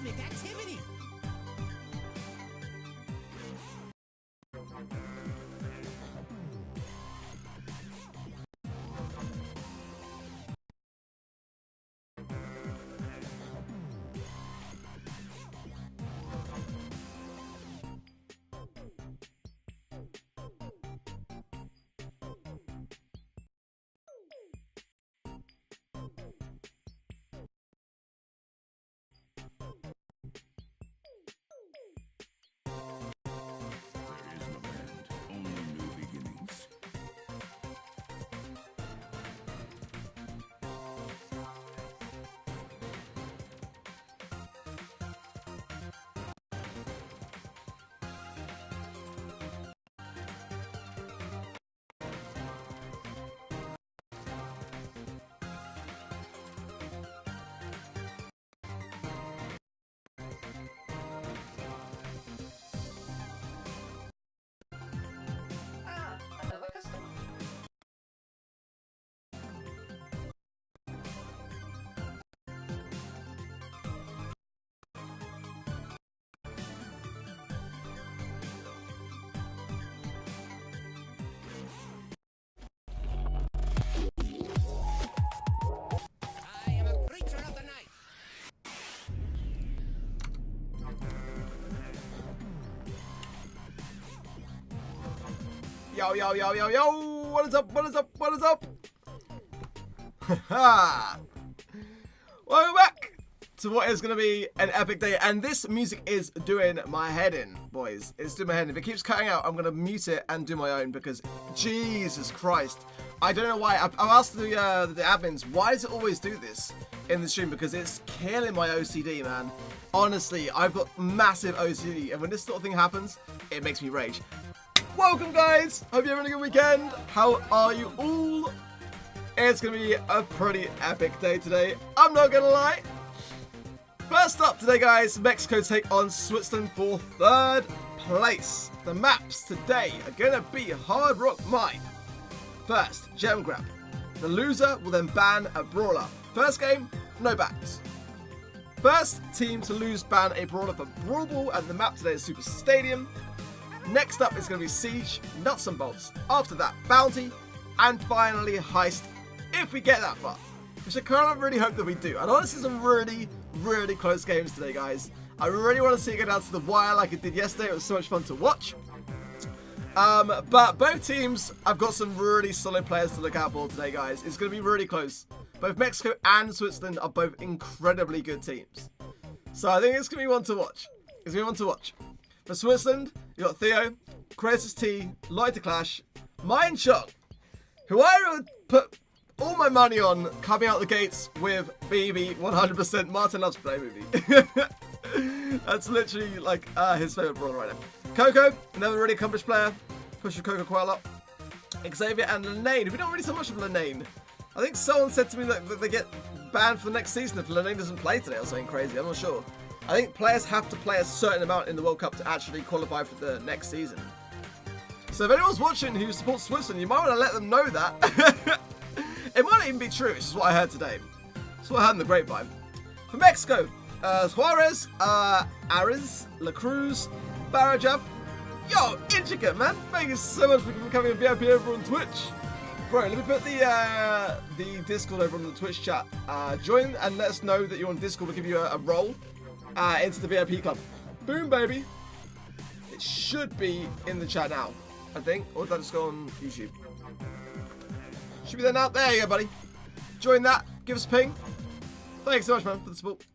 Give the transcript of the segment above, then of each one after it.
cosmic activity. Yo, yo, yo, yo, yo! What is up? What is up? What is up? Haha! Welcome back to what is going to be an epic day, and this music is doing my head in, boys. It's doing my head in. If it keeps cutting out, I'm going to mute it and do my own because Jesus Christ, I don't know why. I've asked the admins, why does it always do this in the stream? Because it's killing my OCD, man. Honestly, I've got massive OCD, and when this sort of thing happens, it makes me rage. Welcome, guys. Hope you're having a good weekend. How are you all? It's going to be a pretty epic day today. I'm not going to lie. First up today, guys, Mexico take on Switzerland for 3rd place. The maps today are going to be Hard Rock Mine. First, Gem Grab. The loser will then ban a Brawler. First game, no bans. First team to lose ban a Brawler for Brawl Ball, and the map today is Super Stadium. Next up is going to be Siege, Nuts and Bolts. After that, Bounty, and finally Heist, if we get that far. Which I kind of really hope that we do. And honestly, some really, really close games today, guys. I really want to see it go down to the wire like it did yesterday. It was so much fun to watch. But both teams have got some really solid players to look out for today, guys. It's going to be really close. Both Mexico and Switzerland are both incredibly good teams. So I think it's going to be one to watch. It's going to be one to watch. For Switzerland, you got Theo, Kratos T, Light to Clash, Mine Chung, who I would put all my money on coming out the gates with BB 100%. Martin loves play movie. That's literally like his favourite brawler right now. Coco, another really accomplished player. Push for Coco quite a lot. Xavier and Lane. We don't really so much of Lane. I think someone said to me that they get banned for the next season if Lane doesn't play today or something crazy. I'm not sure. I think players have to play a certain amount in the World Cup to actually qualify for the next season. So if anyone's watching who supports Switzerland, you might want to let them know that. It might not even be true. It's just what I heard today. It's what I heard in the grapevine. For Mexico, Juarez, Ariz, La Cruz, Barajav. Yo, Intricate, man. Thank you so much for becoming a VIP over on Twitch. Bro, let me put the Discord over on the Twitch chat. Join and let us know that you're on Discord. We'll give you a role into the VIP club. Boom, baby. It should be in the chat now, I think. Or did I just go on YouTube? Should be there now. There you go, buddy. Join that. Give us a ping. Thanks so much, man, for the support.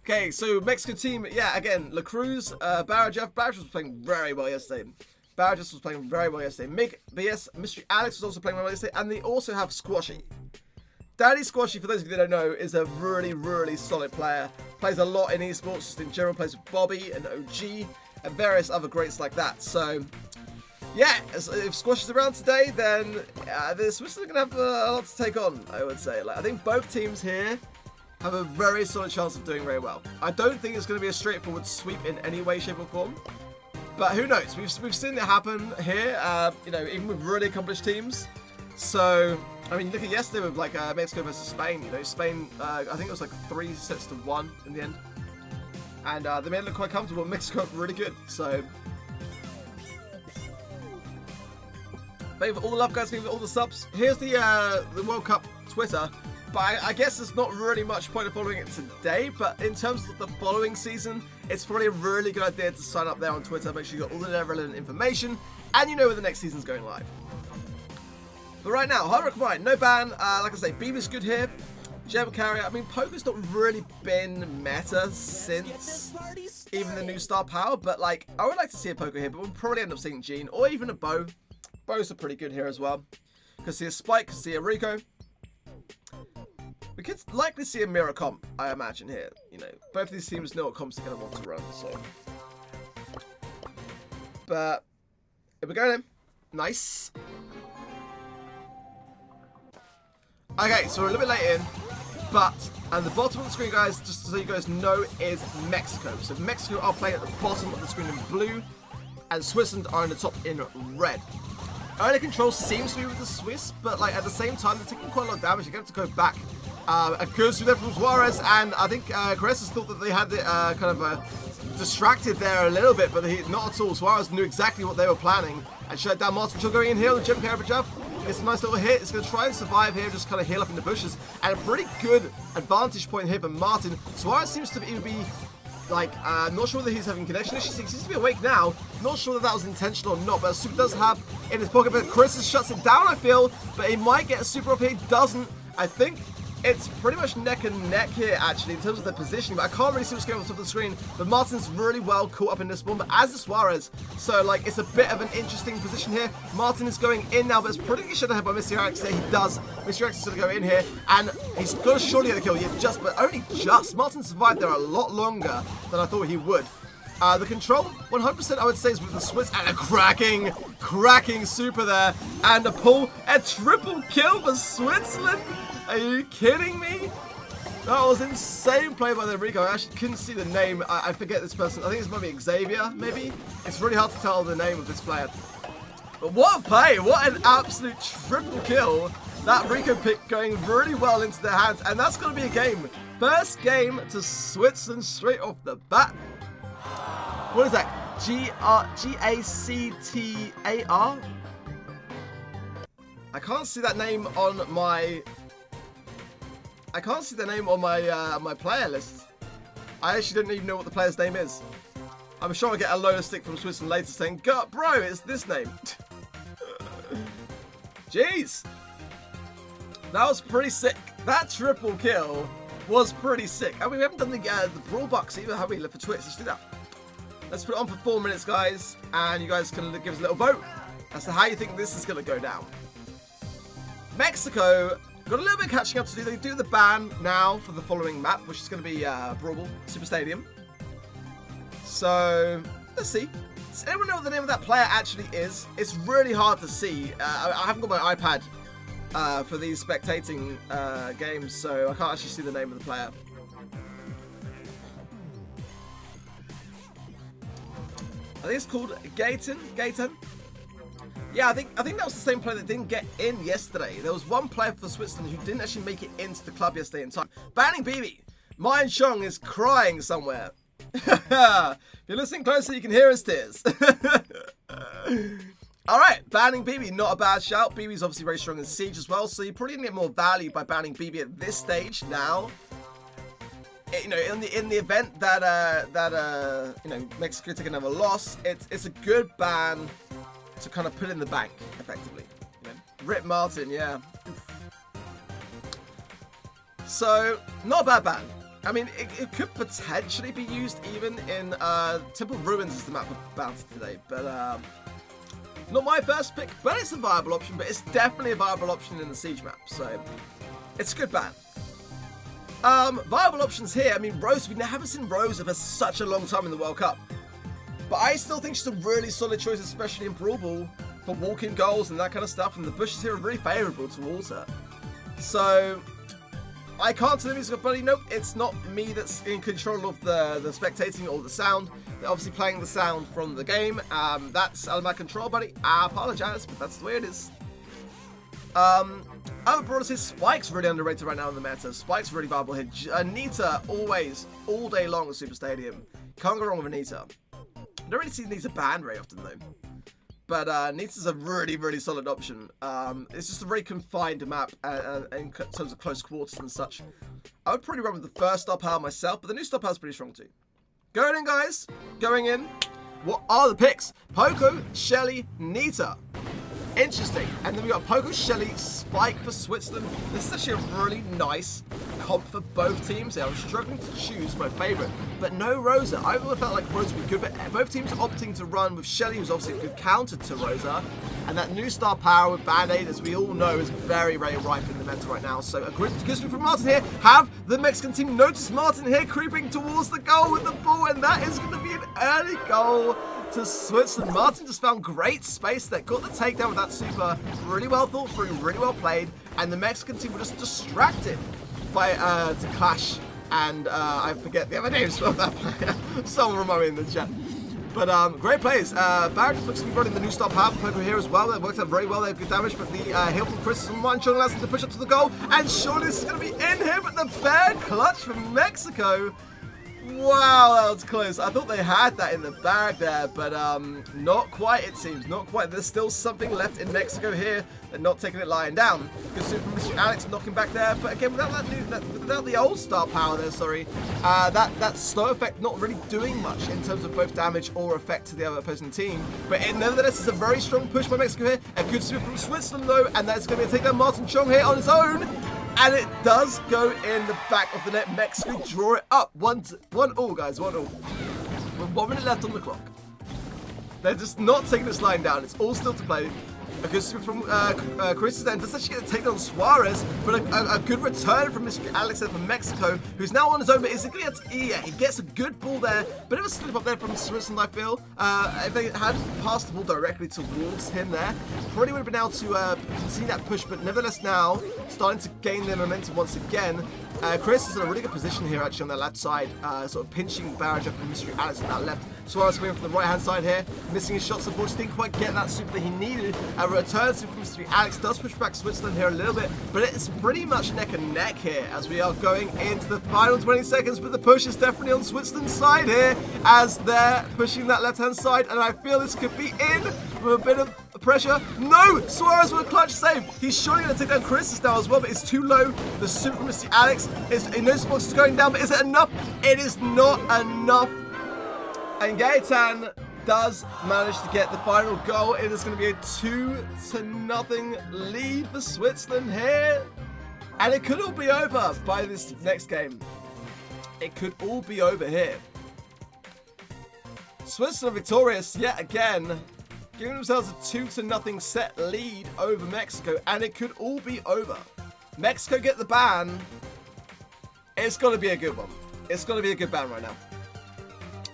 Okay, so Mexican team, yeah, again, La Cruz, Barajev. Barajev was playing very well yesterday. Barajev was playing very well yesterday. Mig, BS, Mystery Alex was also playing well yesterday. And they also have Squashy. Daddy Squashy, for those of you that don't know, is a really, really solid player. Plays a lot in esports, just in general, plays with Bobby and OG and various other greats like that. So, yeah, if Squash is around today, then the Switzerland are going to have a lot to take on, I would say. Like, I think both teams here have a very solid chance of doing very well. I don't think it's going to be a straightforward sweep in any way, shape or form. But who knows? We've seen it happen here, you know, even with really accomplished teams. So, I mean, look at yesterday with like Mexico versus Spain. You know, Spain, I think it was like 3-1 in the end. And they made it look quite comfortable. Mexico looked really good. So, thank you for all the love, guys. Thank you for all the subs. Here's the World Cup Twitter. But I guess there's not really much point of following it today. But in terms of the following season, it's probably a really good idea to sign up there on Twitter. Make sure you got all the relevant information. And you know when the next season's going live. But right now, hard rock mine, no ban. Like I say, Beaver's good here. Gem carrier. I mean, Poker's not really been meta since even the new star power. But like, I would like to see a Poker here, but we'll probably end up seeing Jean or even a Bo. Bo's are pretty good here as well. Could see a Spike, could see a Rico. We could likely see a mirror comp, I imagine here. You know, both of these teams know what comps they're gonna want to run. So, but here we go then. Nice. Okay, so we're a little bit late in, but at the bottom of the screen, guys, just so you guys know, is Mexico. So Mexico are playing at the bottom of the screen in blue, and Switzerland are in the top in red. Early control seems to be with the Swiss, but like at the same time, they're taking quite a lot of damage. They're going to have to go back. A good through there from Suarez, and I think Caresses thought that they had it kind of distracted there a little bit, but not at all. Suarez knew exactly what they were planning and shut down Martin. Still going in here on the gem carry for Jeff. It's a nice little hit. It's going to try and survive here, just kind of heal up in the bushes. And a pretty good advantage point here for Martin. Suarez seems to be like, not sure whether he's having connection issues. He seems to be awake now. Not sure that that was intentional or not, but a super does have in his pocket. But Chris shuts it down, I feel. But he might get a super up here. He doesn't. I think it's pretty much neck and neck here, actually, in terms of the positioning. But I can't really see what's going on the top of the screen. But Martin's really well caught up in this one, but as is Suarez. So, like, it's a bit of an interesting position here. Martin is going in now, but it's pretty good shot ahead by Mr. Alex there. He does. Mr. Alex is going to go in here, and he's got to surely get the kill. Yeah, just, but only just. Martin survived there a lot longer than I thought he would. The control, 100% I would say, is with the Swiss, and a cracking super there. And a pull, a triple kill for Switzerland. Are you kidding me? That was insane play by the Rico. I actually couldn't see the name. I forget this person. I think it's maybe Xavier, maybe? It's really hard to tell the name of this player. But what a play. What an absolute triple kill. That Rico pick going really well into their hands. And that's going to be a game. First game to Switzerland straight off the bat. What is that? G-A-C-T-A-R? I can't see that name on my... I can't see the name on my my player list. I actually don't even know what the player's name is. I'm sure I'll get a load of stick from Switzerland later saying, "God, bro, it's this name." Jeez. That was pretty sick. That triple kill was pretty sick. I mean, we haven't done the Brawl Bucks either, have we? For Twitch, let's do that. Let's put it on for 4 minutes, guys. And you guys can give us a little vote as to how you think this is going to go down. Mexico... got a little bit of catching up to do. They do the ban now for the following map, which is going to be Brawl Super Stadium. So, let's see. Does anyone know what the name of that player actually is? It's really hard to see. I haven't got my iPad for these spectating games, so I can't actually see the name of the player. I think it's called Gaten. Yeah, I think that was the same player that didn't get in yesterday. There was one player for Switzerland who didn't actually make it into the club yesterday in time. Banning BB. Mayan Chong is crying somewhere. If you're listening closer, you can hear his tears. Alright, banning BB, not a bad shout. BB's obviously very strong in Siege as well, so you're probably going to get more value by banning BB at this stage now. You know, in the event that you know, Mexico take another loss, it's a good ban to kind of put in the bank, effectively. You know? Rip Martin, yeah. Oof. So, not a bad ban. I mean, it could potentially be used even in Temple Ruins is the map of bounty today, but not my first pick, but it's a viable option, but it's definitely a viable option in the Siege map, so it's a good ban. Viable options here, I mean, Rose, we haven't seen Rose for such a long time in the World Cup. But I still think she's a really solid choice, especially in Brawl Ball, for walking goals and that kind of stuff. And the bushes here are really favourable towards her. So, I can't tell the music, buddy. Nope, it's not me that's in control of the spectating or the sound. They're obviously playing the sound from the game. That's out of my control, buddy. I apologise, but that's the way it is. Other brawlers here, Spike's really underrated right now in the meta. Spike's really viable here. Anita, always, all day long at Super Stadium. Can't go wrong with Anita. I don't really see Anita banned very often though. But Anita's a really, really solid option. It's just a very confined map in terms of close quarters and such. I would probably run with the first star power myself, but the new star power is pretty strong too. Going in, guys. Going in. What are the picks? Poco, Shelly, Nita. Interesting. And then we got Poco, Shelly, Spike for Switzerland. This is actually a really nice comp for both teams here. I was struggling to choose my favourite, but no Rosa. I really felt like Rosa would be good, but both teams are opting to run with Shelly, who's obviously a good counter to Rosa. And that new star power with Band-Aid, as we all know, is very, very ripe in the meta right now. So a good move from Martin here. Have the Mexican team notice Martin here creeping towards the goal with the ball, and that is going to be an early goal to Switzerland. Martin just found great space there, got the takedown with that super, really well thought through, really well played, and the Mexican team were just distracted by to Clash, and I forget the other names of that player. Someone remind me in the chat. But great plays. Barrett looks to be running the new star power for Poco here as well. That worked out very well. They have good damage, but the heal from Chris is on one. Sean allows him to push up to the goal, and Sean is going to be in here, but the bear clutch from Mexico. Wow, that was close. I thought they had that in the bag there, but not quite, it seems. Not quite. There's still something left in Mexico here. They're not taking it lying down. Good suit from Mr. Alex knocking back there, but again, without the old star power there, sorry, that slow effect not really doing much in terms of both damage or effect to the other opposing team. But nevertheless, it's a very strong push by Mexico here. A good suit from Switzerland though, and that's going to be a takedown. Martin Chong here on his own. And it does go in the back of the net. Mexico draw it up. 1-1 guys, 1-1. With 1 minute left on the clock. They're just not taking this line down. It's all still to play. A good swing from Chris then does actually get a takedown on Suarez, but a good return from Mr. Alex from Mexico, who's now on his own, but is it going to he gets a good ball there. Bit of a slip up there from Switzerland, I feel. If they had passed the ball directly towards him there, probably would have been able to continue that push, but nevertheless now, starting to gain their momentum once again. Chris is in a really good position here actually on that left side, sort of pinching barrage up from Mr. Alex on that left. Suarez coming from the right hand side here, missing his shots, unfortunately didn't quite get that super that he needed. A return super from Mr. Alex does push back Switzerland here a little bit, but it's pretty much neck and neck here as we are going into the final 20 seconds, but the push is definitely on Switzerland's side here as they're pushing that left hand side, and I feel this could be in with a bit of pressure. No! Suarez with a clutch save. He's surely going to take down Chris now as well, but it's too low. The super from Mr. Alex is in no spots going down, but is it enough? It is not enough. And Gaetan does manage to get the final goal. It is going to be a 2-0 lead for Switzerland here. And it could all be over by this next game. It could all be over here. Switzerland victorious yet again, giving themselves a 2-0 set lead over Mexico, and it could all be over. Mexico get the ban. It's going to be a good one. It's going to be a good ban right now.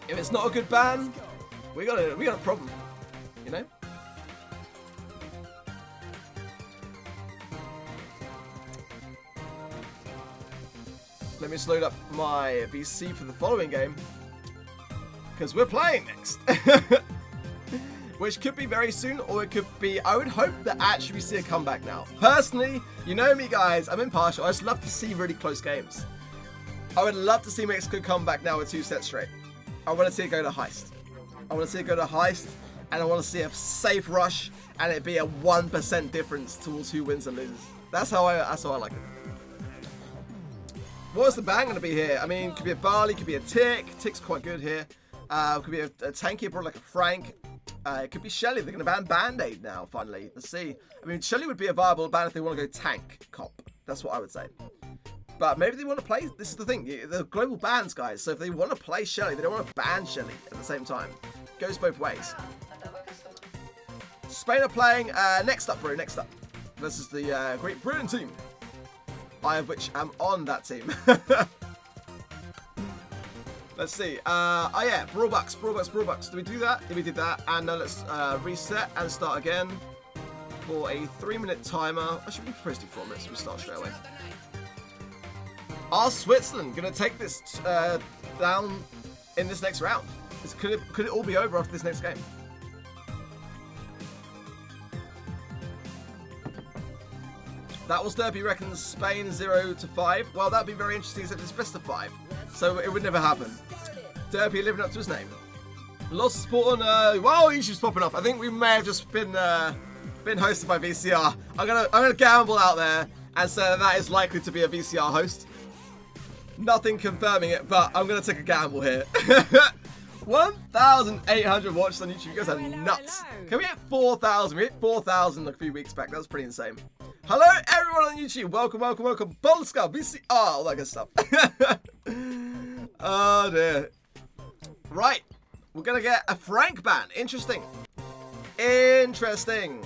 If it's not a good ban, we got a problem, you know? Let me just load up my VC for the following game, because we're playing next. Which could be very soon, or it could be, I would hope that actually we see a comeback now. Personally, you know me guys, I'm impartial. I just love to see really close games. I would love to see Mexico come back now with 2 sets straight. I want to see it go to heist. I want to see it go to heist, and I want to see a safe rush, and it be a 1% difference towards who wins and loses. That's how I like it. What is the ban going to be here? I mean, could be a Barley, could be a Tick. Tick's quite good here. Could be a tanky, probably like a Frank. It could be Shelly. They're going to ban Band-Aid now, finally. Let's see. I mean, Shelly would be a viable ban if they want to go tank comp. That's what I would say. But maybe they want to play, this is the thing, the global bans, guys. So if they want to play Shelly, they don't want to ban Shelly at the same time. Goes both ways. Spain are playing, next up, bro, next up. This is the Great Britain team. I of which am on that team. Let's see. Oh yeah, Brawl Bucks. Did we do that? Yeah, we did that. And now let's reset and start again for a 3-minute timer. I should be supposed to do 4 minutes. We'll start straight away. Are Switzerland going to take this down in this next round? Could it all be over after this next game? That was Derby reckons Spain 0-5. Well, that'd be very interesting, except it's best of 5. So it would never happen. Derby living up to his name. Lots of support on, wow, YouTube's popping off. I think we may have just been hosted by VCR. I'm gonna gamble out there and say that is likely to be a VCR host. Nothing confirming it, but I'm gonna take a gamble here. 1,800 watches on YouTube. You guys are nuts. Can we hit 4,000? We hit 4,000 a few weeks back. That was pretty insane. Hello, everyone on YouTube. Welcome, welcome, welcome. Brawler Stars, VCR, all that good stuff. Oh, dear. Right. We're going to get a Frank ban. Interesting. Interesting.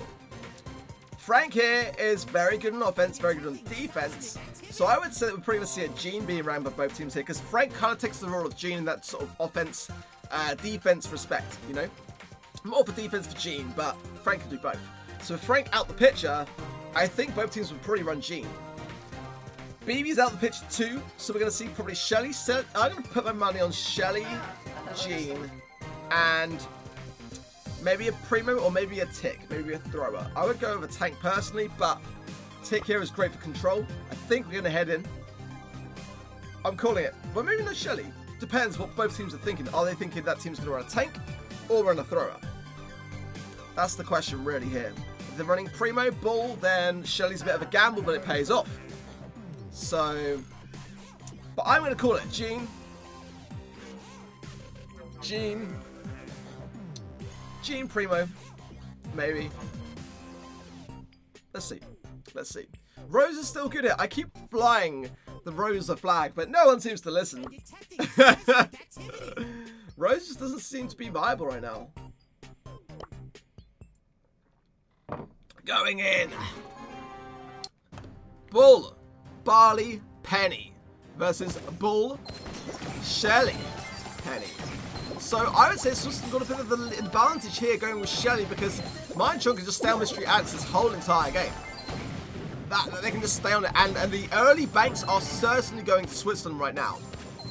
Frank here is very good on offense, very good on defense. So I would say that we're pretty much see a Gene being ran by both teams here, because Frank kind of takes the role of Gene in that sort of offense, defense respect, you know? More for defense for Gene, but Frank can do both. So with Frank out the picture, I think both teams would probably run Gene. BB's out the picture too, so we're going to see probably Shelly. I'm going to put my money on Shelly, Gene, and maybe a Primo or maybe a Tick, maybe a Thrower. I would go with a Tank personally, but Tick here is great for control. I think we're going to head in. I'm calling it. Well, maybe not Shelly. Depends what both teams are thinking. Are they thinking that team's going to run a Tank or run a Thrower? That's the question really here. If they're running Primo Bull, then Shelly's a bit of a gamble, but it pays off. So, but I'm going to call it Gene. Gene Primo, maybe. Let's see. Let's see. Rose is still good here. I keep flying the Rosa flag, but no one seems to listen. Rose just doesn't seem to be viable right now. Going in. Bull, Barley, Penny versus Bull, Shelly, Penny. So I would say Switzerland got a bit of the advantage here going with Shelly, because Mind Chunk can just stay on Mystery Alex this whole entire game. That they can just stay on it, and the early banks are certainly going to Switzerland right now.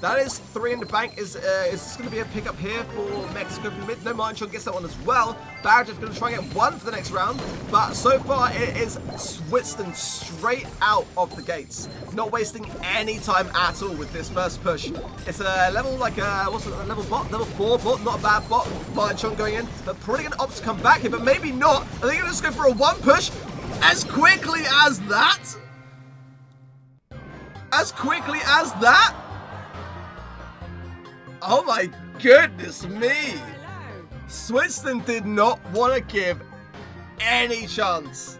That is 3 in the bank. Is this going to be a pickup here for Mexico from mid? No, Mind Chunk gets that one as well. Barrage's going to try and get 1 for the next round, but so far it is Switzerland straight out of the gates. Not wasting any time at all with this first push. It's a level like what's it, a level bot, level 4 bot, not a bad bot. Mind Chunk going in, but probably going to opt to come back here, but maybe not. I think he'll just go for a 1 push as quickly as that. As quickly as that. Oh my goodness me! Switzerland did not want to give any chance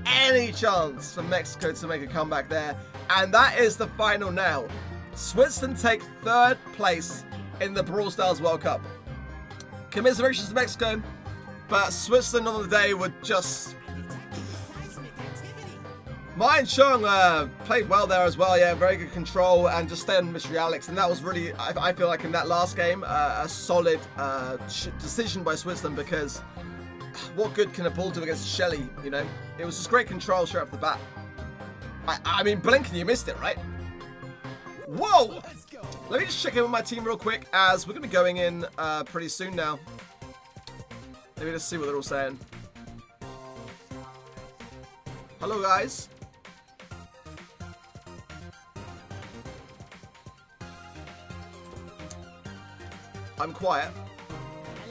for Mexico to make a comeback there. And that is the final now. Switzerland take 3rd place in the Brawl Stars World Cup. Commiserations to Mexico, but Switzerland on the day would just... Mind Chung played well there as well, yeah, very good control and just stayed on Mystery Alex, and that was really, I feel like in that last game, a solid decision by Switzerland, because what good can a Bull do against Shelly, you know? It was just great control straight off the bat. I mean, blinking, you missed it, right? Whoa! Let me just check in with my team real quick, as we're going to be going in pretty soon now. Let me just see what they're all saying. Hello, guys. I'm quiet.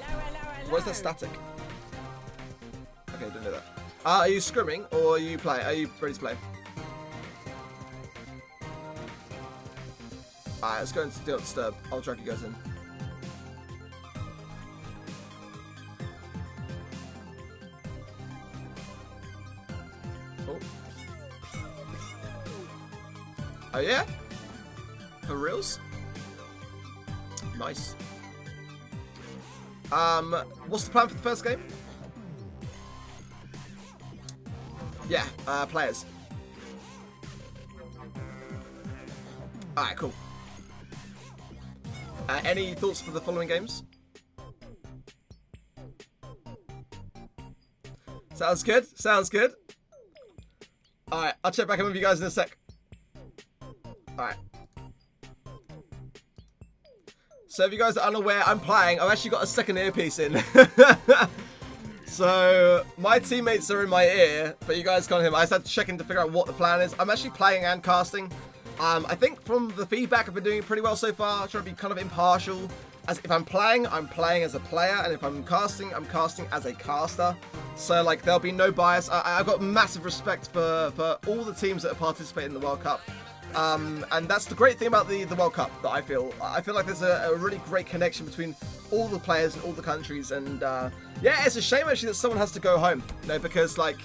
Hello. Where's that static? Okay, didn't know that. Are you scrimming or are you playing? Are you ready to play? Alright, let's go into Do Not Disturb. I'll drag you guys in. Oh yeah? For reals? Nice. What's the plan for the first game? Yeah, players. Alright, cool. Any thoughts for the following games? Sounds good, sounds good. Alright, I'll check back in with you guys in a sec. Alright. So if you guys are unaware, I'm playing. I've actually got a second earpiece in. So my teammates are in my ear, but you guys can't hear me. I just had to check in to figure out what the plan is. I'm actually playing and casting. I think from the feedback I've been doing pretty well so far. I'm trying to be kind of impartial. As if I'm playing as a player, and if I'm casting as a caster. So like there'll be no bias. I've got massive respect for all the teams that have participated in the World Cup. And that's the great thing about the World Cup that I feel like there's a really great connection between all the players and all the countries. And yeah, it's a shame actually that someone has to go home, you know, because like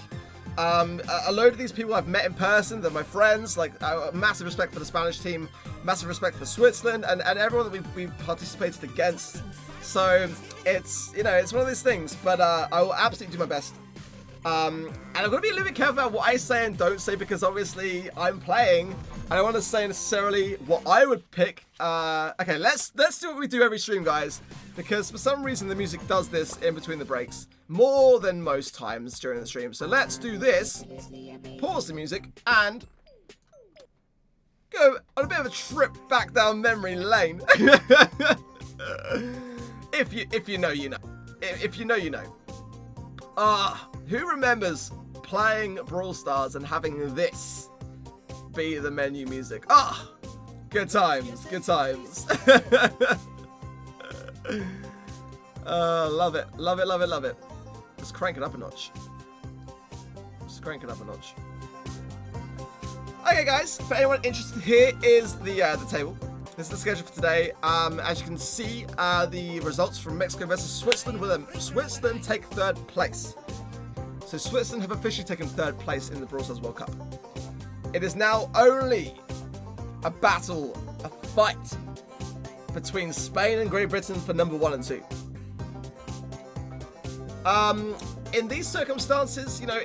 a load of these people I've met in person, they're my friends. Like massive respect for the Spanish team, massive respect for Switzerland, and everyone that we've participated against. So it's, you know, it's one of these things, but I will absolutely do my best. And I'm going to be a little bit careful about what I say and don't say, because obviously I'm playing. I don't want to say necessarily what I would pick. Okay, let's do what we do every stream, guys, because for some reason the music does this in between the breaks more than most times during the stream. So let's do this. Pause the music and go on a bit of a trip back down memory lane. If you know, you know. If you know, you know. Who remembers playing Brawl Stars and having this be the menu music? Good times, good times. Love it, love it, love it, love it. Let's crank it up a notch. Let's crank it up a notch. Okay, guys, for anyone interested, here is the table. This is the schedule for today. As you can see, the results from Mexico versus Switzerland, with Switzerland take 3rd place. So Switzerland have officially taken 3rd place in the Brawl Stars World Cup. It is now only a battle, a fight between Spain and Great Britain for number 1 and 2. In these circumstances, you know,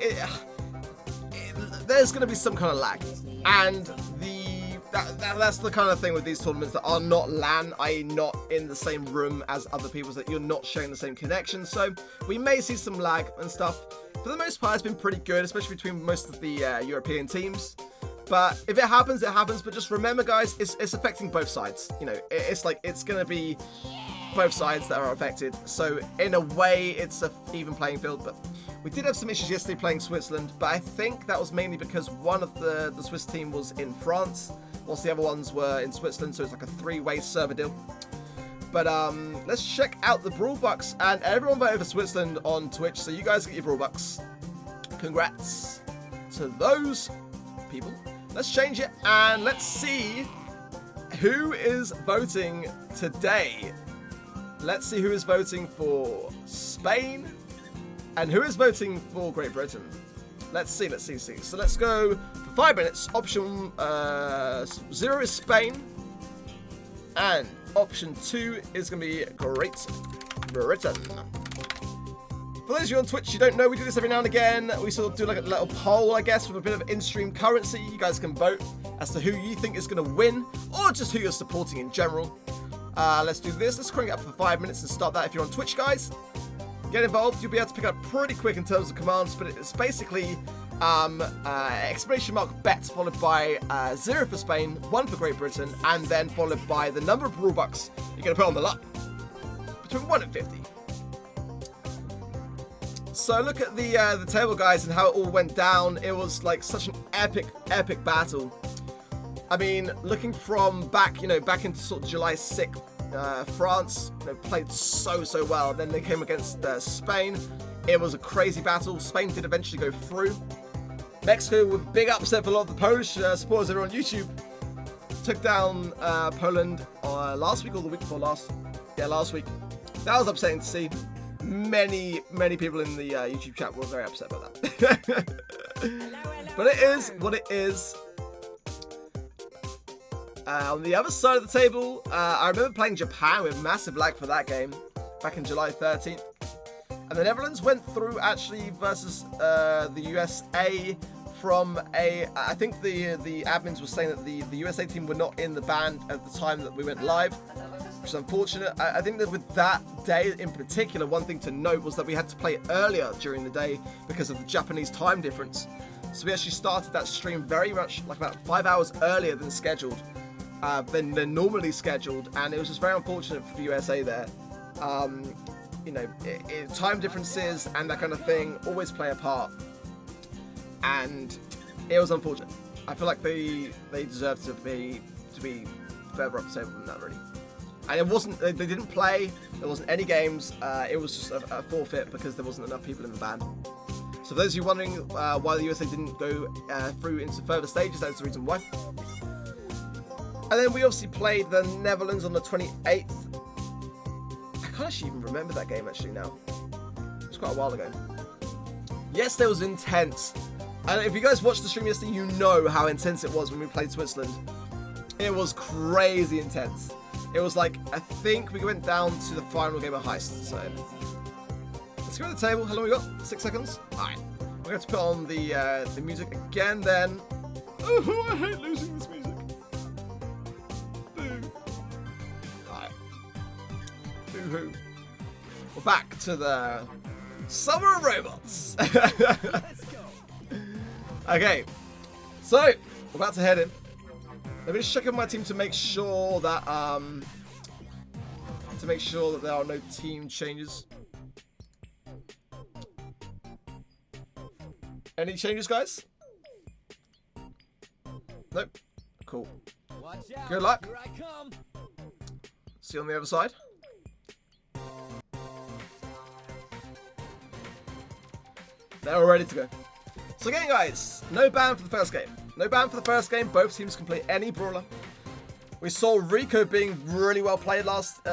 there's going to be some kind of lag, and that's the kind of thing with these tournaments that are not LAN, i.e. not in the same room as other people's, that you're not sharing the same connection. So we may see some lag and stuff. For the most part, it's been pretty good, especially between most of the European teams. But if it happens, it happens. But just remember, guys, it's affecting both sides. You know, it's like it's going to be both sides that are affected. So in a way, it's an even playing field. But we did have some issues yesterday playing Switzerland. But I think that was mainly because one of the Swiss team was in France, whilst the other ones were in Switzerland. So it's like a 3-way server deal. But let's check out the Brawl Bucks, and everyone voted for Switzerland on Twitch, so you guys get your Brawl Bucks. Congrats to those people. Let's change it, and let's see who is voting today. Let's see who is voting for Spain, and who is voting for Great Britain. Let's see. So let's go for 5 minutes. Option 0 is Spain, and option 2 is going to be Great Britain. For those of you on Twitch, you don't know, we do this every now and again. We sort of do like a little poll, I guess, with a bit of in-stream currency. You guys can vote as to who you think is going to win, or just who you're supporting in general. Let's do this. Let's crank it up for 5 minutes and start that if you're on Twitch, guys. Get involved. You'll be able to pick up pretty quick in terms of commands, but it's basically exclamation mark bet followed by 0 for Spain, 1 for Great Britain, and then followed by the number of Brawl Bucks you're going to put on the line, between 1 and 50. So look at the table, guys, and how it all went down. It was like such an epic battle. I mean, looking from back into sort of July 6th, France played so well. Then they came against Spain. It was a crazy battle. Spain did eventually go through. Mexico, with big upset for a lot of the Polish supporters that are on YouTube, took down Poland last week or the week before last. Yeah, last week. That was upsetting to see. Many people in the YouTube chat were very upset about that. But it is what it is. On the other side of the table, I remember playing Japan with massive lag for that game back in July 13th. And the Netherlands went through actually versus the USA from I think the admins were saying that the USA team were not in the ban at the time that we went live, which is unfortunate. I think that with that day in particular, one thing to note was that we had to play earlier during the day because of the Japanese time difference. So we actually started that stream very much like about 5 hours earlier than scheduled, than normally scheduled, and it was just very unfortunate for the USA there. you know, time differences and that kind of thing always play a part, and it was unfortunate. I feel like they deserve to be further up the table than that, really. And it wasn't, they didn't play, there wasn't any games, it was just a forfeit because there wasn't enough people in the band. So for those of you wondering why the USA didn't go through into further stages, that's the reason why. And then we obviously played the Netherlands on the 28th. I can't actually even remember that game actually now. It was quite a while ago. Yesterday was intense. And if you guys watched the stream yesterday, you know how intense it was when we played Switzerland. It was crazy intense. It was like, I think we went down to the final game of Heist, so. Let's go to the table. How long we got? 6 seconds? Alright. We're going to put on the music again then. Oh, I hate losing this music. Boo. Alright. Boo-hoo. We're back to the Summer of Robots. Let's go. Okay. So, we're about to head in. Let me just check on my team to make sure that there are no team changes. Any changes, guys? Nope. Cool. Good luck. See you on the other side. They're all ready to go. So again, guys, no ban for the first game. No ban for the first game. Both teams can play any brawler. We saw Rico being really well played last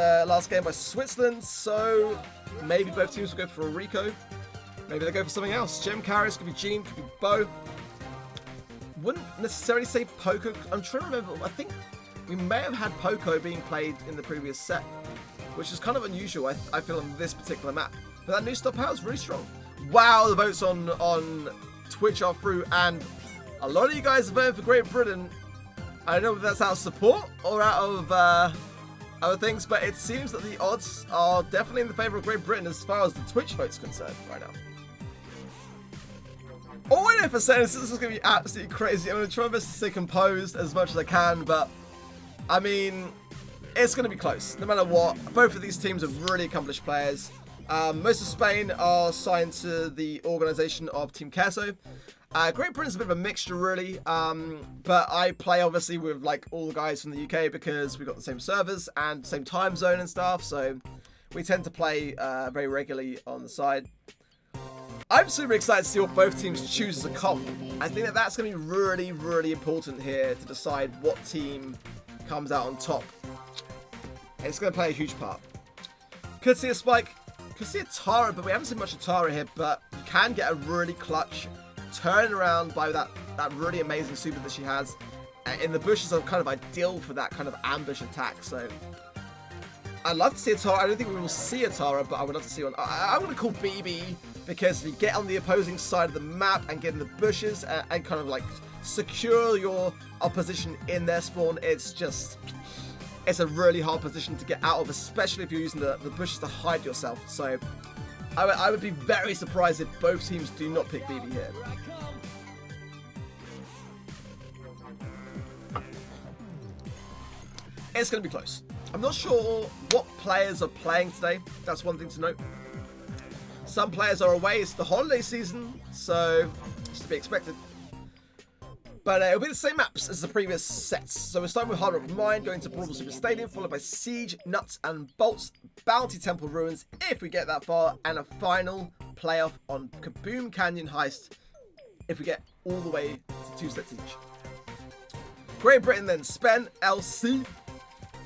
game by Switzerland, so maybe both teams will go for a Rico. Maybe they go for something else. Gem carries, could be Jean, could be Bo. Wouldn't necessarily say Poco. I'm trying to remember. I think we may have had Poco being played in the previous set, which is kind of unusual, I feel, on this particular map. But that new stop power is really strong. Wow, the votes on Twitch are through, and a lot of you guys are voting for Great Britain. I don't know if that's out of support or out of other things, but it seems that the odds are definitely in the favour of Great Britain as far as the Twitch vote's concerned right now. All I know for saying is this is going to be absolutely crazy. I'm going to try my best to stay composed as much as I can, but I mean, it's going to be close. No matter what, both of these teams are really accomplished players. Most of Spain are signed to the organisation of Team Queso. Great Britain's a bit of a mixture, really, but I play obviously with like all the guys from the UK because we've got the same servers and same time zone and stuff, so we tend to play very regularly on the side. I'm super excited to see what both teams choose as a comp. I think that that's going to be really, really important here to decide what team comes out on top. It's going to play a huge part. Could see a Spike, could see a Tara, but we haven't seen much of Tara here, but you can get a really clutch turn around by that really amazing super that she has. In the bushes are kind of ideal for that kind of ambush attack, so I'd love to see a Tara. I don't think we will see a Tara, but I would love to see one. I'm going to call BB because if you get on the opposing side of the map and get in the bushes and kind of like secure your opposition in their spawn, it's a really hard position to get out of, especially if you're using the bushes to hide yourself. So I would be very surprised if both teams do not pick BB here. It's going to be close. I'm not sure what players are playing today. That's one thing to note. Some players are away. It's the holiday season, so it's to be expected. But it'll be the same maps as the previous sets. So we're starting with Hard Rock Mine, going to Brawler Super Stadium, followed by Siege, Nuts and Bolts, Bounty Temple Ruins, if we get that far, and a final playoff on Kaboom Canyon Heist, if we get all the way to 2 sets each. Great Britain then, Spen, LC,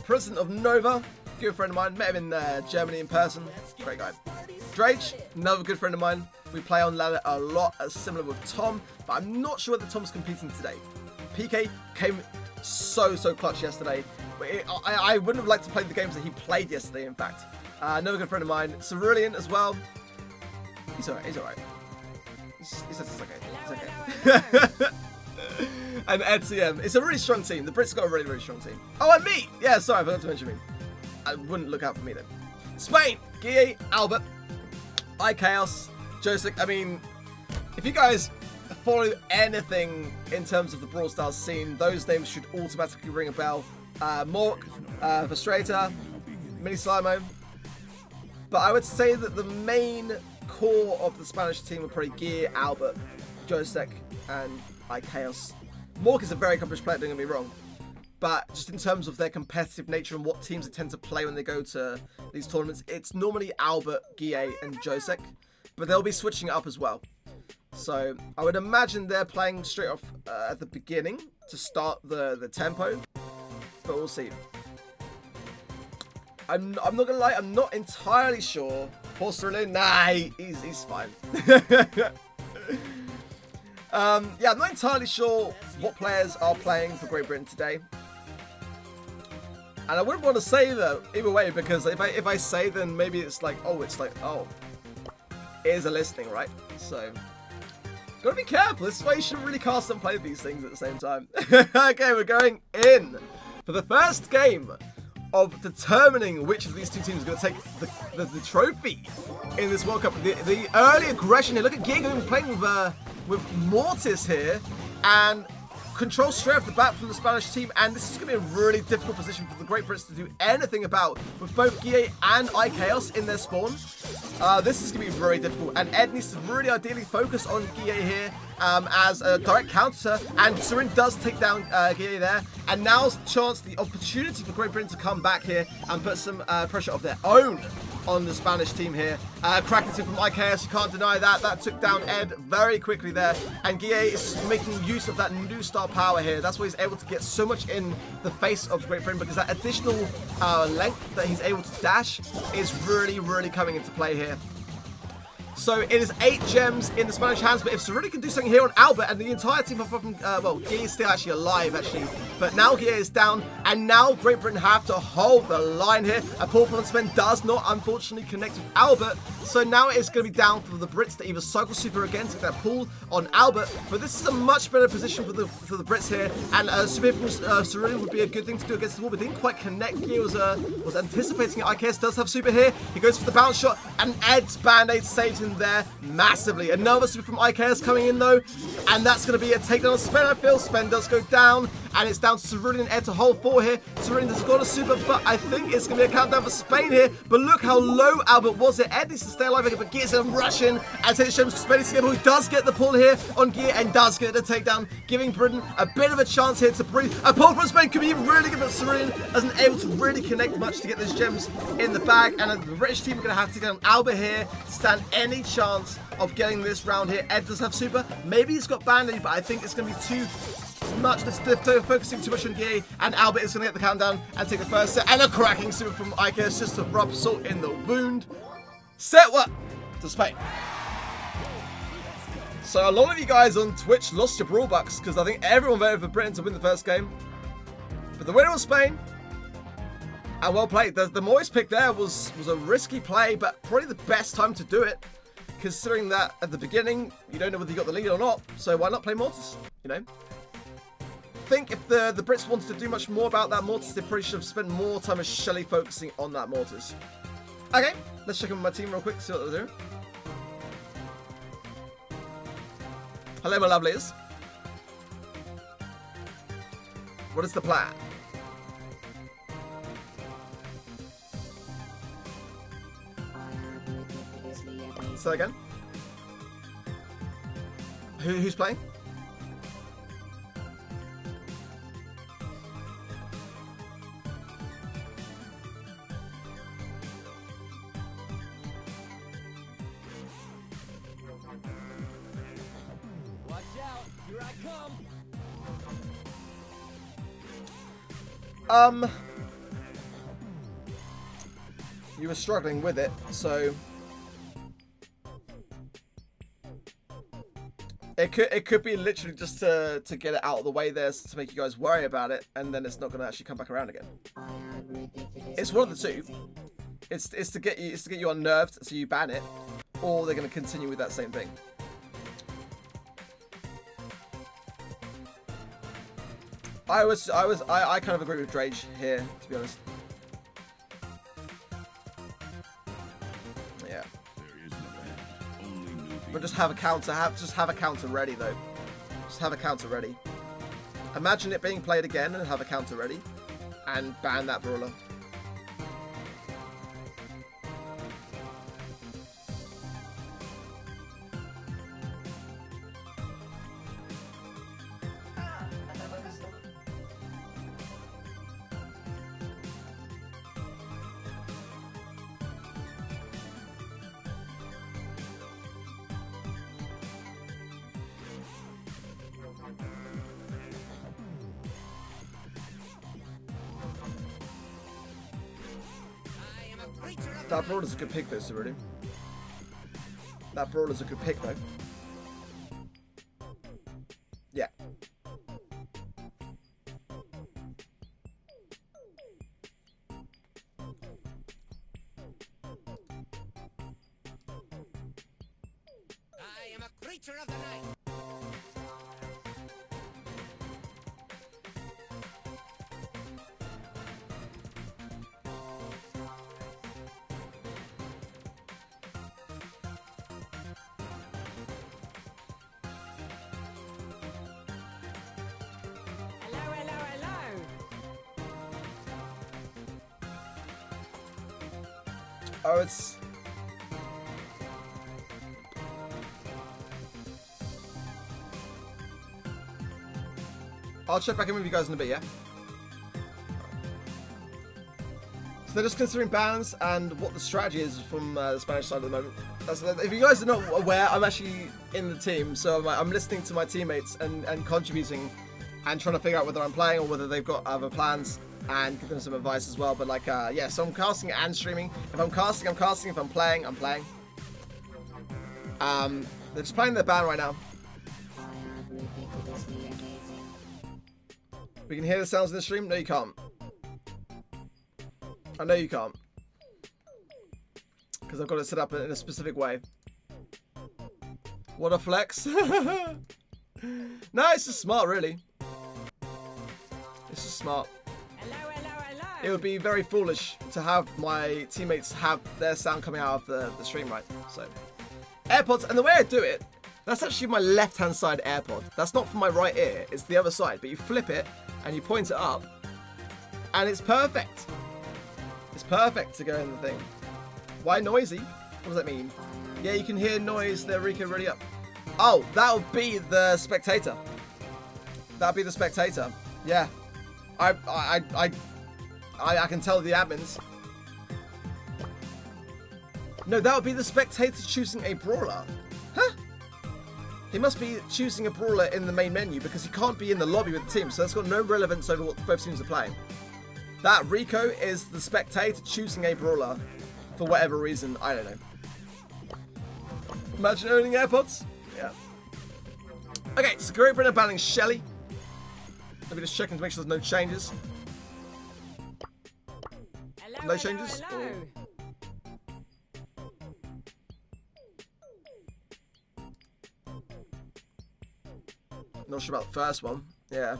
President of Nova, good friend of mine, met him in Germany in person, great guy. Drake, another good friend of mine. We play on ladder a lot, similar with Tom, but I'm not sure that Tom's competing today. PK came so clutch yesterday. I wouldn't have liked to play the games that he played yesterday, in fact. Another good friend of mine, Cerulean as well. He's alright, he's alright. He says it's okay, it's okay. And EdCM, it's a really strong team. The Brits got a really strong team. Oh, and me! Yeah, sorry, I forgot to mention me. I wouldn't look out for me then. Spain, Guille, Albert, iChaos, Joseph. I mean, if you guys follow anything in terms of the Brawl Stars scene, those names should automatically ring a bell. Mork, Frustrator, Mini Slimo. But I would say that the main core of the Spanish team are probably Gear, Albert, Josek, and iChaos. Mork is a very accomplished player, don't get me wrong. But just in terms of their competitive nature and what teams they tend to play when they go to these tournaments, it's normally Albert, Guille, and Josek. But they'll be switching it up as well. So I would imagine they're playing straight off at the beginning to start the tempo. But we'll see. I'm not going to lie, I'm not entirely sure. Poor Cerulean, nah, he's fine. Yeah, I'm not entirely sure what players are playing for Great Britain today. And I wouldn't want to say that either way, because if I say, then maybe it's like, oh, here's a listing, right? So, gotta be careful. This is why you shouldn't really cast and play these things at the same time. Okay, we're going in for the first game of determining which of these two teams is going to take the trophy in this World Cup. The early aggression here. Look at Giga playing with Mortis here, and control straight off the bat from the Spanish team, and this is going to be a really difficult position for the Great Brits to do anything about with both Guille and iChaos in their spawn. This is going to be very difficult, and Ed needs to really ideally focus on Guille here as a direct counter, and Serin does take down Guille there, and now's the chance, the opportunity for Great Britain to come back here and put some pressure of their own on the Spanish team here. Cracking two from iChaos, you can't deny that. That took down Ed very quickly there, and Guille is making use of that new star power here. That's why he's able to get so much in the face of Great Britain, because that additional length that he's able to dash is really, really coming into play here. So it is 8 gems in the Spanish hands, but if Cerulean can do something here on Albert, and the entire team from, well, Guille is still actually alive, actually, but now Guille is down, and now Great Britain have to hold the line here. A pull from Sven does not, unfortunately, connect with Albert, so now it's going to be down for the Brits to either cycle super again to get that pull on Albert, but this is a much better position for the Brits here, and super from Cerulean would be a good thing to do against the wall, but didn't quite connect. Guille was anticipating it. iChaos does have super here. He goes for the bounce shot, and Ed's Band-Aid saves him there massively. Another super from iChaos coming in though, and that's going to be a takedown of Sven, I feel. Sven does go down, and it's down to Cerulean and Ed to hold 4 here. Cerulean has got a super, but I think it's going to be a countdown for Spain here. But look how low Albert was here. Ed needs to stay alive again, but Guille's rushing and takes him to Spain together, who does get the pull here on Guille and does get the takedown, giving Britain a bit of a chance here to breathe. A pull from Spain could be really good, but Cerulean isn't able to really connect much to get those gems in the bag, and the British team are going to have to take down Albert here to stand any chance of getting this round here. Ed does have super. Maybe he's got Band-Aid, but I think it's going to be too much. They're focusing too much on Guille, and Albert is going to get the countdown and take the first set. And a cracking super from iChaos just to rub salt in the wound. Set 1 to Spain. So a lot of you guys on Twitch lost your Brawl Bucks because I think everyone voted for Britain to win the first game. But the winner was Spain. And well played. The Moyes pick there was a risky play, but probably the best time to do it, considering that at the beginning you don't know whether you got the lead or not, so why not play Mortis, you know? I think if the Brits wanted to do much more about that Mortis, they probably should have spent more time as Shelly focusing on that Mortis. Okay, let's check in with my team real quick, see what they're doing. Hello, my lovelies. What is the plan? Say again. Who's playing? Watch out! Here I come. You were struggling with it, so it could be literally just to get it out of the way there, to make you guys worry about it, and then it's not going to actually come back around again. It's one of the two. It's to get you unnerved, so you ban it, or they're going to continue with that same thing. I kind of agree with Drage here, to be honest. Yeah. But just have a counter. Just have a counter ready though. Just have a counter ready. Imagine it being played again and have a counter ready, and ban that Brawler. That Brawler's a good pick though, Cerulean. That Brawler's a good pick though. Yeah. I am a creature of the night. Oh, it's... I'll check back in with you guys in a bit, yeah? So they're just considering bans and what the strategy is from the Spanish side at the moment. If you guys are not aware, I'm actually in the team, so I'm listening to my teammates and contributing and trying to figure out whether I'm playing or whether they've got other plans. And give them some advice as well, but like, yeah, so I'm casting and streaming. If I'm casting, I'm casting. If I'm playing, I'm playing. They're just playing their ban right now. We can hear the sounds in the stream? No, you can't. I know you can't. Because I've got it set up in a specific way. What a flex. No, it's just smart, really. It's just smart. It would be very foolish to have my teammates have their sound coming out of the stream, right? So, AirPods, and the way I do it, that's actually my left-hand side AirPod. That's not from my right ear, it's the other side. But you flip it, and you point it up, and it's perfect. It's perfect to go in the thing. Why noisy? What does that mean? Yeah, you can hear noise there, Rico, really up. Oh, that would be the spectator. That'd be the spectator. Yeah. I can tell the admins. No, that would be the spectator choosing a brawler. Huh? He must be choosing a brawler in the main menu because he can't be in the lobby with the team, so that's got no relevance over what both teams are playing. That Rico is the spectator choosing a brawler for whatever reason. I don't know. Imagine owning AirPods. Yeah. Okay, so Great Britain banning Shelly. Let me just check to make sure there's no changes. No changes? Hello. Not sure about the first one. Yeah.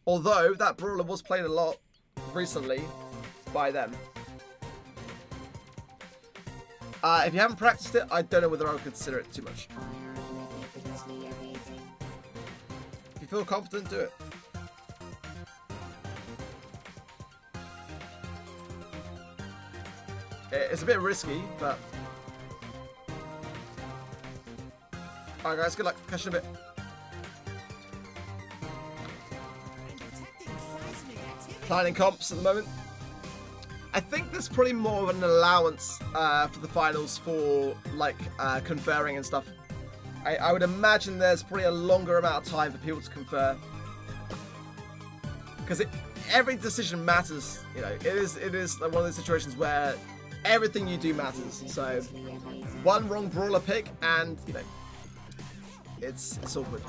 Although, that Brawler was played a lot recently by them. If you haven't practiced it, I don't know whether I would consider it too much. If you feel confident, do it. It's a bit risky, but... Alright guys, good luck. Catch you in a bit. Planning comps at the moment. I think there's probably more of an allowance for the finals for, like, conferring and stuff. I would imagine there's probably a longer amount of time for people to confer. Because every decision matters, you know. It is like one of those situations where everything you do matters. So one wrong brawler pick and, you know, it's awkward.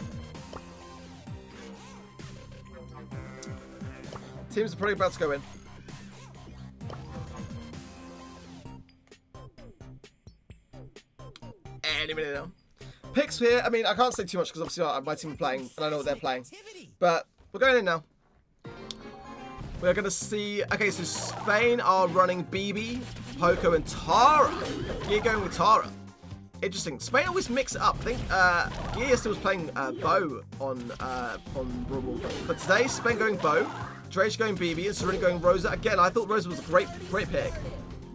Teams are probably about to go in. Any minute now. Picks here. I mean, I can't say too much because obviously my team are playing and I know what they're playing. But we're going in now. We're going to see... Okay, so Spain are running BB, Poco, and Tara. Gear going with Tara. Interesting. Spain always mix it up. I think Gear still was playing Bo on Brawl. But today, Spain going Bo, Drake going BB, and Serena going Rosa. Again, I thought Rosa was a great pick.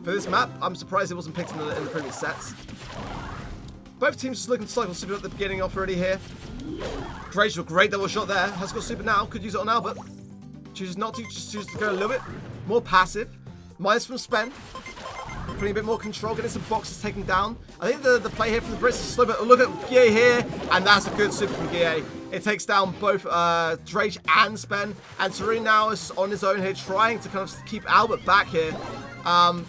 For this map, I'm surprised it wasn't picked in the previous sets. Both teams just looking to cycle super at the beginning off already here. Drake, great double shot there. Has got super now. Could use it on Albert. Chooses not to, just chooses to go a little bit more passive. Minus from Spen. Putting a bit more control, getting some boxes taken down. I think the play here from the Brits is slow, but look at Guille here, and that's a good super from Guille. It takes down both Drake and Spen, and Serene now is on his own here, trying to kind of keep Albert back here.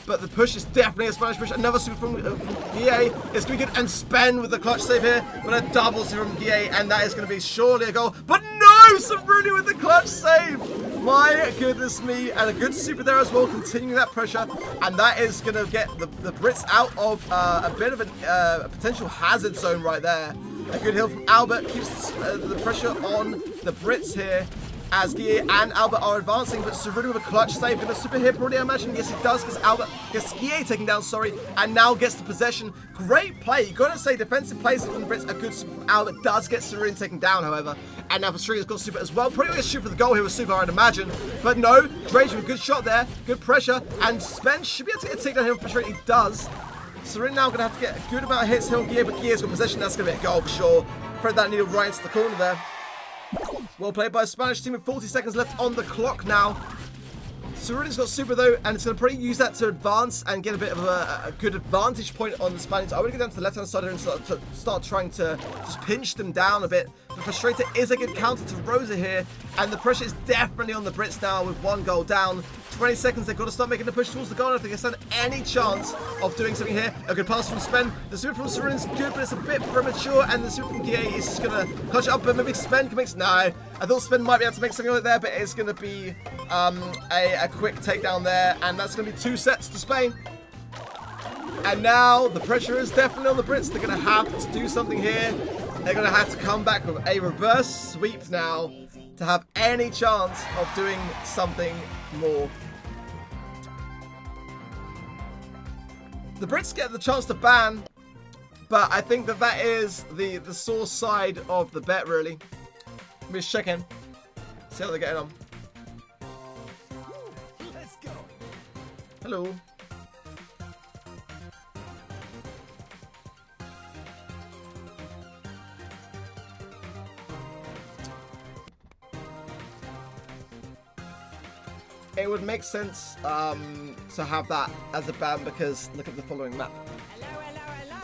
But the push is definitely a Spanish push. Another super from Guille. It's going to be good. And Spen with the clutch save here. But a double super from Guille. And that is going to be surely a goal. But no! Saruni with the clutch save. My goodness me. And a good super there as well. Continuing that pressure. And that is going to get the Brits out of a bit of a potential hazard zone right there. A good heal from Albert. Keeps the pressure on the Brits here. As Guille and Albert are advancing, but Saruni with a clutch save. Gonna super here probably, I imagine. Yes, he does, because Albert gets Guille taken down, sorry, and now gets the possession. Great play. You gotta say, defensive plays from the Brits. A good super from Albert does get Saruni taken down, however. And now Pastrina's got super as well. Probably gonna shoot for the goal here with super, I'd imagine. But no, Drage with a good shot there. Good pressure. And Spen should be able to get a takedown here with Pastrina. He does. Saruni now gonna have to get a good amount of hits here on Guille, but Guille's got possession. That's gonna be a goal for sure. Thread that needle right into the corner there. Well played by the Spanish team with 40 seconds left on the clock now. Saruni's got super though, and it's going to probably use that to advance and get a bit of a good advantage point on the Spaniards. I want to go down to the left-hand side here and start trying to just pinch them down a bit. The Frustrator is a good counter to Rosa here, and the pressure is definitely on the Brits now with 1 goal down. 20 seconds, they've got to start making the push towards the goal. I don't think they stand any chance of doing something here. A good pass from Spen. The super from Saruni is good, but it's a bit premature, and the super from Guille is just going to clutch it up, but maybe Spen can make... No, I thought Spen might be able to make something of it there, but it's going to be a quick takedown there, and that's going to be 2 sets to Spain. And now the pressure is definitely on the Brits. They're going to have to do something here. They're going to have to come back with a reverse sweep now to have any chance of doing something more. The Brits get the chance to ban, but I think that is the sore side of the bet, really. Let me just check in, see how they're getting on. Let's go. Hello. It would make sense to have that as a ban because look at the following map. Hello, hello, hello.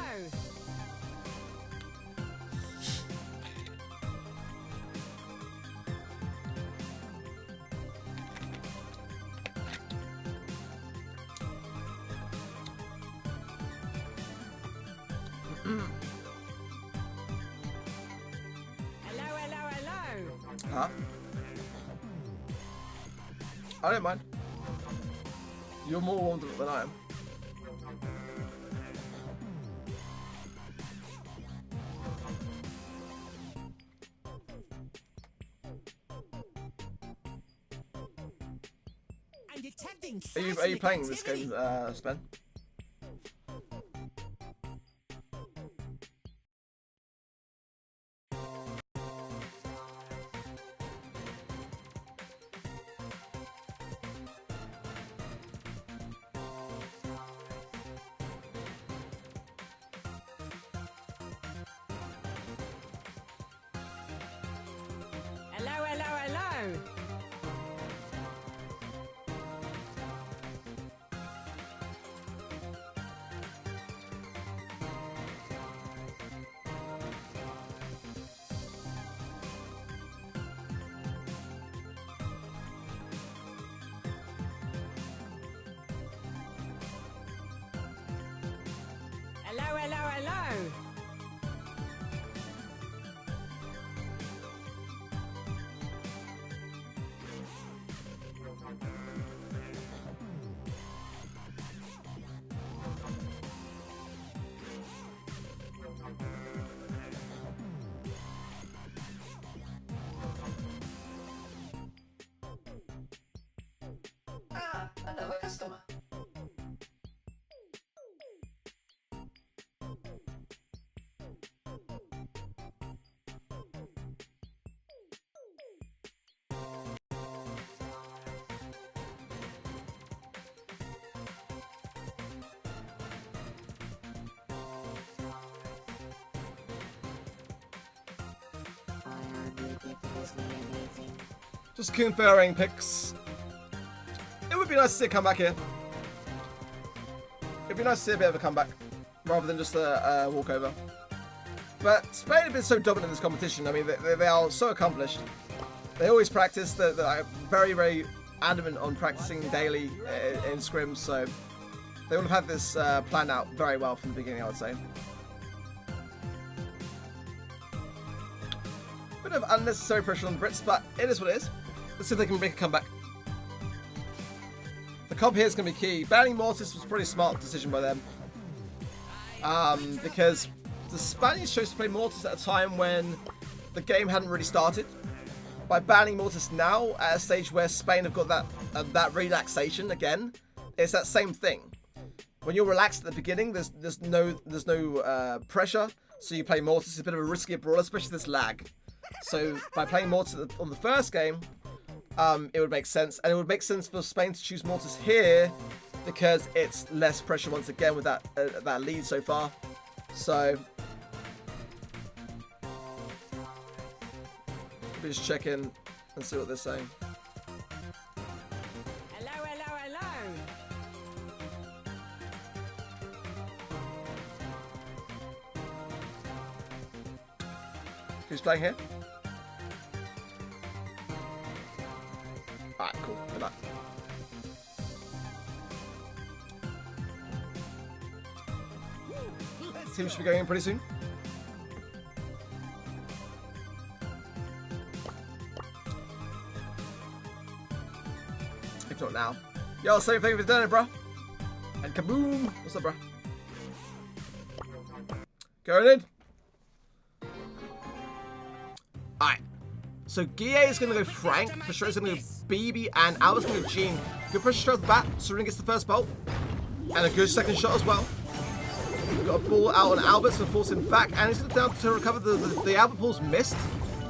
Hello, hello, hello. Huh? I don't mind. You're more warmed up than I am. I'm detecting Are you playing this game, Spen? Hello, hello, hello. Hello, hello, hello. Another customer. Just conferring picks. It would be nice to see a comeback here. It'd be nice to see a bit of a comeback rather than just a walkover. But Spain have been so dominant in this competition. I mean, they are so accomplished. They always practice. They're very, very adamant on practicing daily in scrims, so they would have had this planned out very well from the beginning, I would say. Bit of unnecessary pressure on the Brits, but it is what it is. Let's see if they can make a comeback. The comp here is going to be key. Banning Mortis was a pretty smart decision by them. Because the Spaniards chose to play Mortis at a time when the game hadn't really started. By banning Mortis now, at a stage where Spain have got that relaxation again, it's that same thing. When you're relaxed at the beginning, there's no pressure, so you play Mortis. It's a bit of a riskier brawler, especially this lag. So by playing Mortis on the first game, it would make sense, and it would make sense for Spain to choose Mortis here because it's less pressure once again with that lead so far. So let me just check in and see what they're saying. Hello, hello, hello. Who's playing here? Alright, cool. Good luck. Team should be going in pretty soon. If not now. Yo, same thing for dinner, bro. And kaboom! What's up, bro? Going in. Alright. So Guille is going to go Frank. For sure, he's going to go BB, and Albert's going to go Jean. Good pressure straight off the bat. Serena gets the first bolt. And a good second shot as well. Got a ball out on Albert, so force him back, and he's going down to recover. The Albert ball's missed.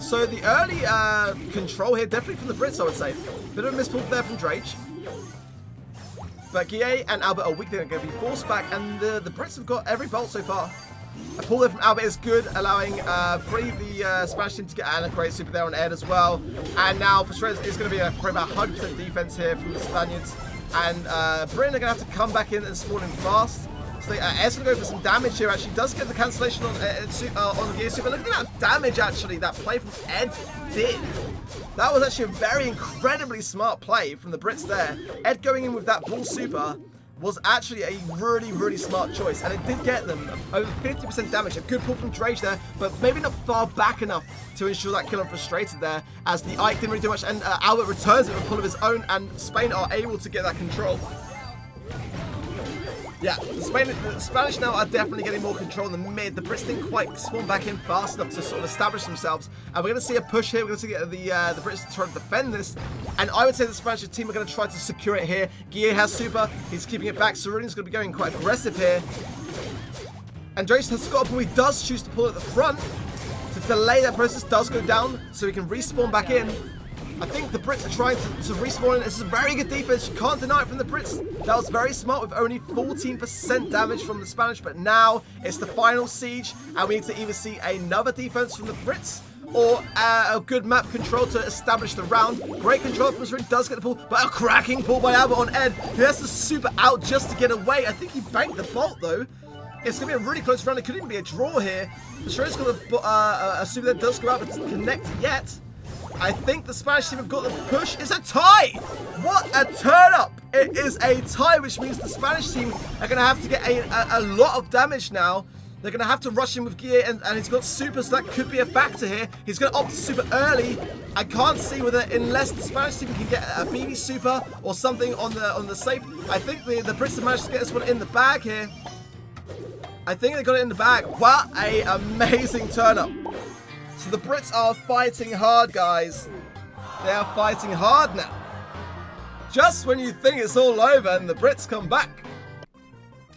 So the early control here, definitely from the Brits, I would say. Bit of a mispull there from Drage. But Guille and Albert are weak. They're going to be forced back, and the Brits have got every bolt so far. A pull there from Albert is good, allowing the Spanish team to get a great super there on Ed as well. And now for sure, it's going to be probably about 100% defense here from the Spaniards. And Britain are going to have to come back in and spawn in fast. So Ed's going to go for some damage here. Actually, does get the cancellation on the gear super. Look at that damage, actually, that play from Ed did. That was actually a very incredibly smart play from the Brits there. Ed going in with that bull super was actually a really, really smart choice. And it did get them over 50% damage. A good pull from Drage there, but maybe not far back enough to ensure that kill on Frustrated there, as the Ike didn't really do much. And Albert returns it with a pull of his own, and Spain are able to get that control. Yeah, the Spanish now are definitely getting more control in the mid. The Brits didn't quite spawn back in fast enough to sort of establish themselves. And we're going to see a push here. We're going to see the Brits try to defend this. And I would say the Spanish team are going to try to secure it here. Guille has super. He's keeping it back. Serena's going to be going quite aggressive here. And Drake has got a pull. He does choose to pull at the front to delay that process. Does go down so he can respawn back in. I think the Brits are trying to respawn. This is a very good defense. You can't deny it from the Brits. That was very smart with only 14% damage from the Spanish. But now it's the final siege, and we need to either see another defense from the Brits or a good map control to establish the round. Great control from Serena. Does get the pull, but a cracking pull by Albert on Ed. He has to super out just to get away. I think he banked the bolt though. It's going to be a really close round. It could even be a draw here. Serena's got a super that does go out, but doesn't connect yet. I think the Spanish team have got the push. It's a tie! What a turn up! It is a tie, which means the Spanish team are going to have to get a lot of damage now. They're going to have to rush in with Guille, and he's got super, so that could be a factor here. He's going to opt super early. I can't see whether, unless the Spanish team can get a BB super or something on the safe. I think the Brits have managed to get this one in the bag here. I think they got it in the bag. What a amazing turn up. So the Brits are fighting hard, guys. They are fighting hard now. Just when you think it's all over and the Brits come back.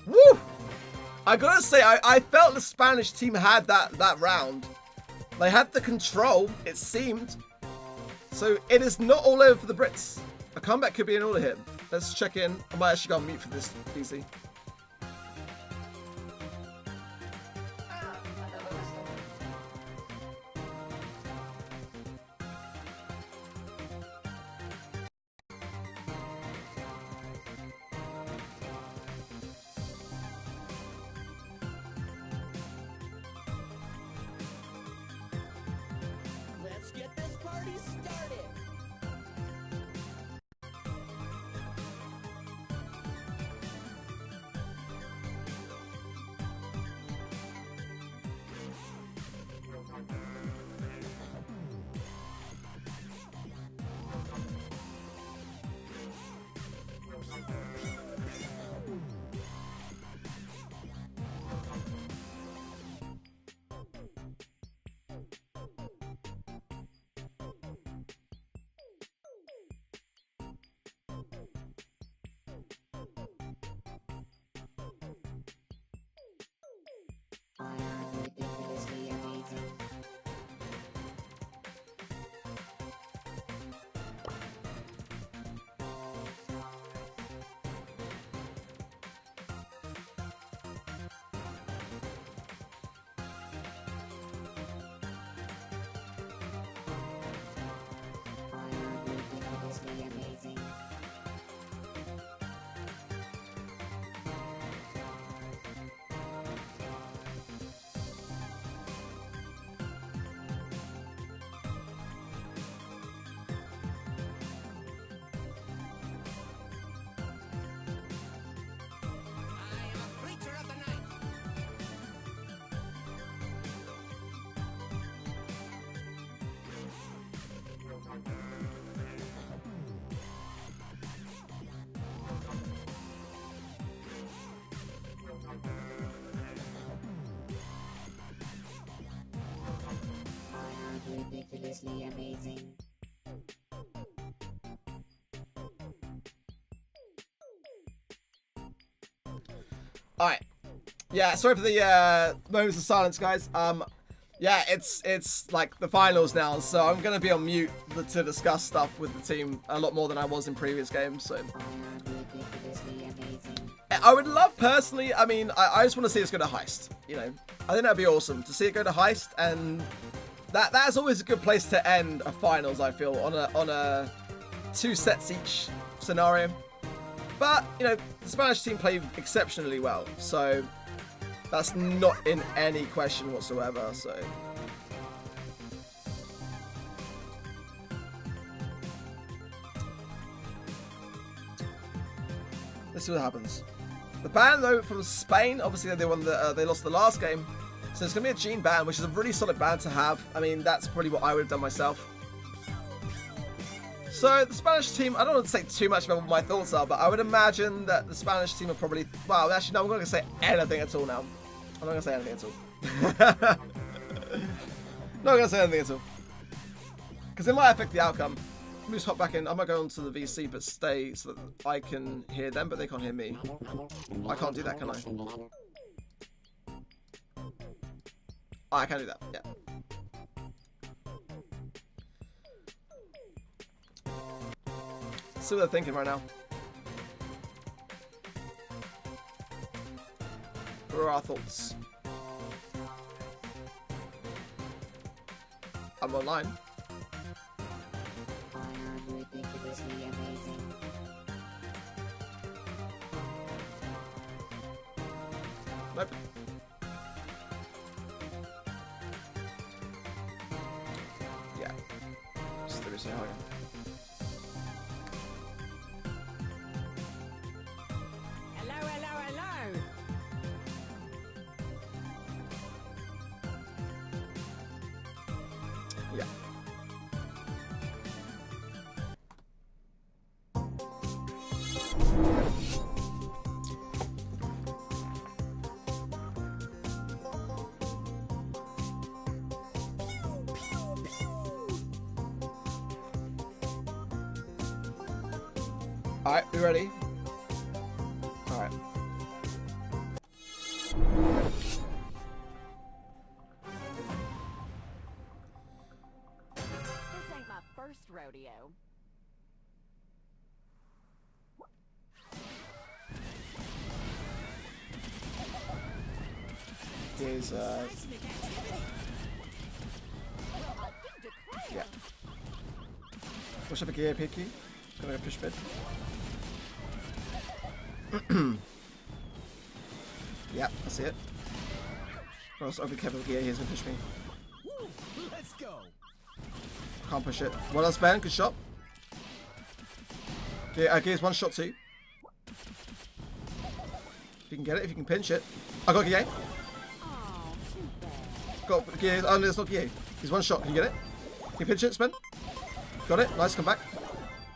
Woo! I gotta say, I felt the Spanish team had that round. They had the control, it seemed. So it is not all over for the Brits. A comeback could be in order here. Let's check in. I might actually go on mute for this, DC. ridiculously amazing. Alright. Yeah, sorry for the moments of silence, guys. Yeah, it's like the finals now, so I'm gonna be on mute to discuss stuff with the team a lot more than I was in previous games. So I would love personally. I mean, I just want to see us go to heist. You know, I think that'd be awesome to see it go to heist, and that's always a good place to end a finals. I feel on a 2 sets each scenario. But you know, the Spanish team played exceptionally well, so. That's not in any question whatsoever, so. Let's see what happens. The ban, though, from Spain, obviously they won they lost the last game. So it's going to be a Gene ban, which is a really solid ban to have. I mean, that's probably what I would have done myself. So the Spanish team, I don't want to say too much about what my thoughts are, but I would imagine that the Spanish team are probably, well, actually, no, I'm not going to say anything at all now. I'm not going to say anything at all. Not going to say anything at all. Because it might affect the outcome. Let me just hop back in. I might go onto the VC, but stay so that I can hear them, but they can't hear me. I can't do that, can I? Oh, I can do that, yeah. See what they're thinking right now. What are our thoughts? I'm online. Ridiculously amazing. Nope. Yeah. Just let me see how I go. Hello. Yeah. Alright, we ready? Alright. This ain't my first rodeo. Here's, yeah. Watch out for gear, picky. Gonna go push mid. Yeah, I see it. I'll be careful with gear, he's gonna push me. Let's go. Can't push it. Well done, Span, good shot. Gear's one shot too. If you can get it, if you can pinch it. I got Gear. Oh, too bad. Got Gear. Oh, no, it's not Gear. He's one shot. Can you get it? Can you pinch it, Spen? Got it. Nice, come back.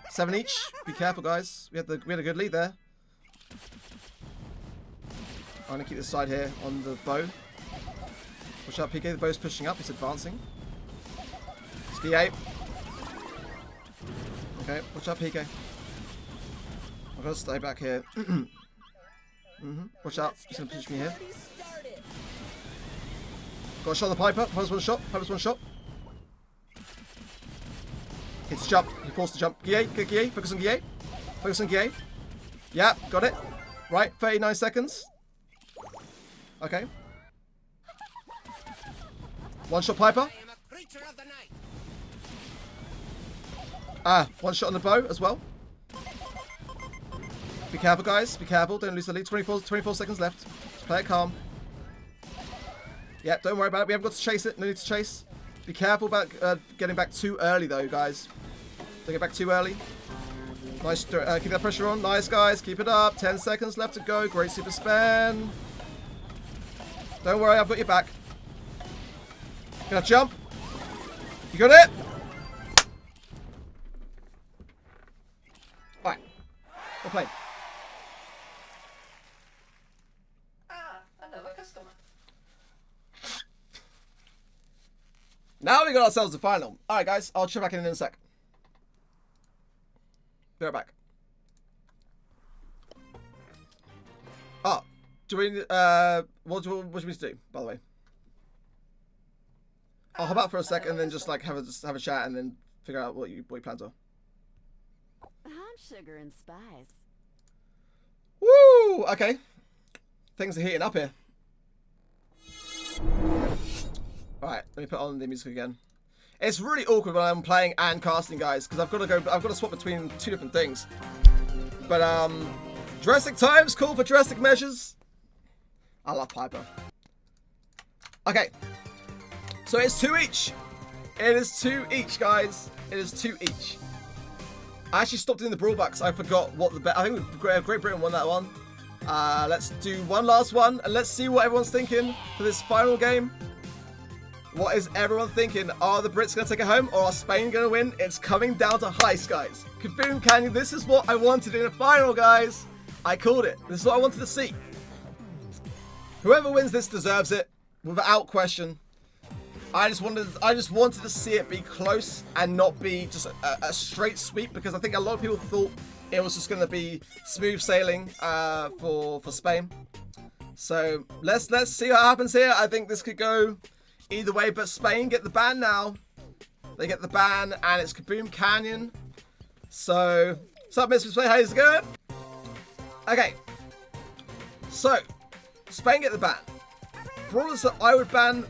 7 each. Be careful, guys. We had a good lead there. I'm gonna keep this side here on the bow. Watch out, PK. The bow's pushing up. It's advancing. It's G8. Okay, watch out, PK. I'm gonna stay back here. Watch out. He's gonna push me here. Got a shot on the Piper. Piper's one shot. Piper's one shot. It's jump. He forced to jump. Guille, Guille. Focus on Guille. Focus on Guille. Yeah, got it. Right, 39 seconds. Okay. One shot Piper. Ah, one shot on the bow as well. Be careful, guys. Be careful. Don't lose the lead. 24 seconds left. Just play it calm. Yeah, don't worry about it. We haven't got to chase it. No need to chase. Be careful about getting back too early, though, guys. Don't get back too early. Nice. Keep that pressure on. Nice, guys. Keep it up. 10 seconds left to go. Great super span. Don't worry. I've got your back. Gonna jump. You got it? Alright. We'll play. Another customer. Now we got ourselves the final. All right, guys. I'll check back in a sec. Be right back. Oh, do we? What do we need to do? By the way, I'll hop out for a sec and then just like have a chat and then figure out what your plans are. I'm sugar and spice. Woo! Okay, things are heating up here. All right, let me put on the music again. It's really awkward when I'm playing and casting, guys, because I've got to swap between two different things. But drastic times call for drastic measures. I love Piper. Okay, so it's 2 each. It is 2 each, guys. It is 2 each. I actually stopped doing the Brawl Bucks. I forgot what the I think Great Britain won that one. Let's do one last one and let's see what everyone's thinking for this final game. What is everyone thinking? Are the Brits going to take it home or are Spain going to win? It's coming down to heist, guys. Kaboom Canyon, this is what I wanted in a final, guys. I called it. This is what I wanted to see. Whoever wins this deserves it, without question. I just wanted to see it be close and not be just a straight sweep, because I think a lot of people thought it was just going to be smooth sailing for Spain. So let's see what happens here. I think this could go either way, but Spain get the ban now. They get the ban, and it's Kaboom Canyon. So, what's up, Mr. Spain? How's it going? Okay. So, Spain get the ban. Brawlers that I would ban,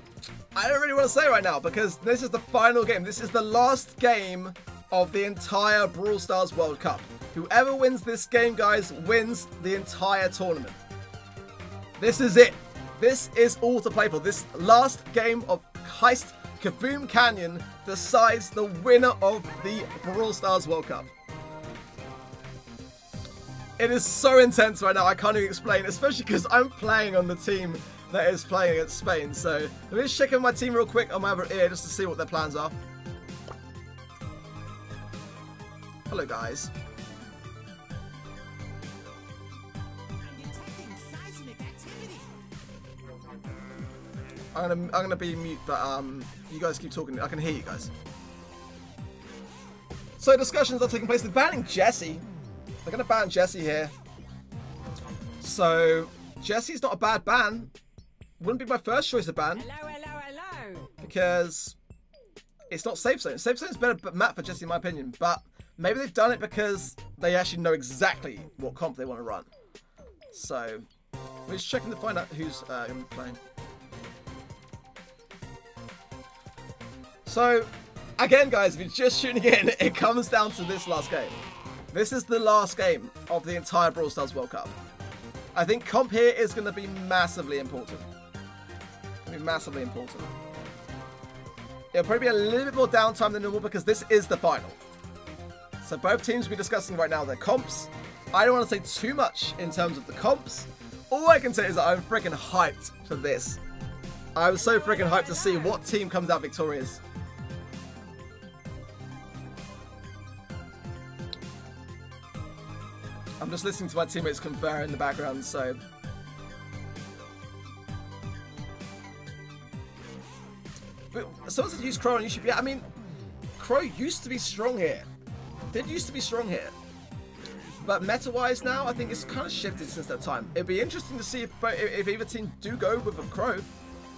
I don't really want to say right now, because this is the final game. This is the last game of the entire Brawl Stars World Cup. Whoever wins this game, guys, wins the entire tournament. This is it. This is all to play for. This last game of Heist Kaboom Canyon decides the winner of the Brawl Stars World Cup. It is so intense right now, I can't even explain, especially because I'm playing on the team that is playing against Spain. So let me just check in my team real quick on my other ear just to see what their plans are. Hello, guys. I'm gonna be mute, but you guys keep talking. I can hear you guys. So discussions are taking place. They're banning Jesse. They're gonna ban Jesse here. So Jesse's not a bad ban. Wouldn't be my first choice to ban. Hello. Because it's not safe zone. Safe zone's better map for Jesse in my opinion. But maybe they've done it because they actually know exactly what comp they want to run. So we're just checking to find out who's gonna be playing. So, again, guys, if you're just tuning in, it comes down to this last game. This is the last game of the entire Brawl Stars World Cup. I think comp here is going to be massively important. It'll probably be a little bit more downtime than normal because this is the final. So both teams will be discussing right now their comps. I don't want to say too much in terms of the comps. All I can say is that I'm freaking hyped for this. I'm so freaking hyped to see what team comes out victorious. I'm just listening to my teammates confer in the background, so... But someone said use Crow on YouTube. Yeah, I mean, Crow used to be strong here. Did used to be strong here. But meta-wise now, I think it's kind of shifted since that time. It'd be interesting to see if either team do go with a Crow.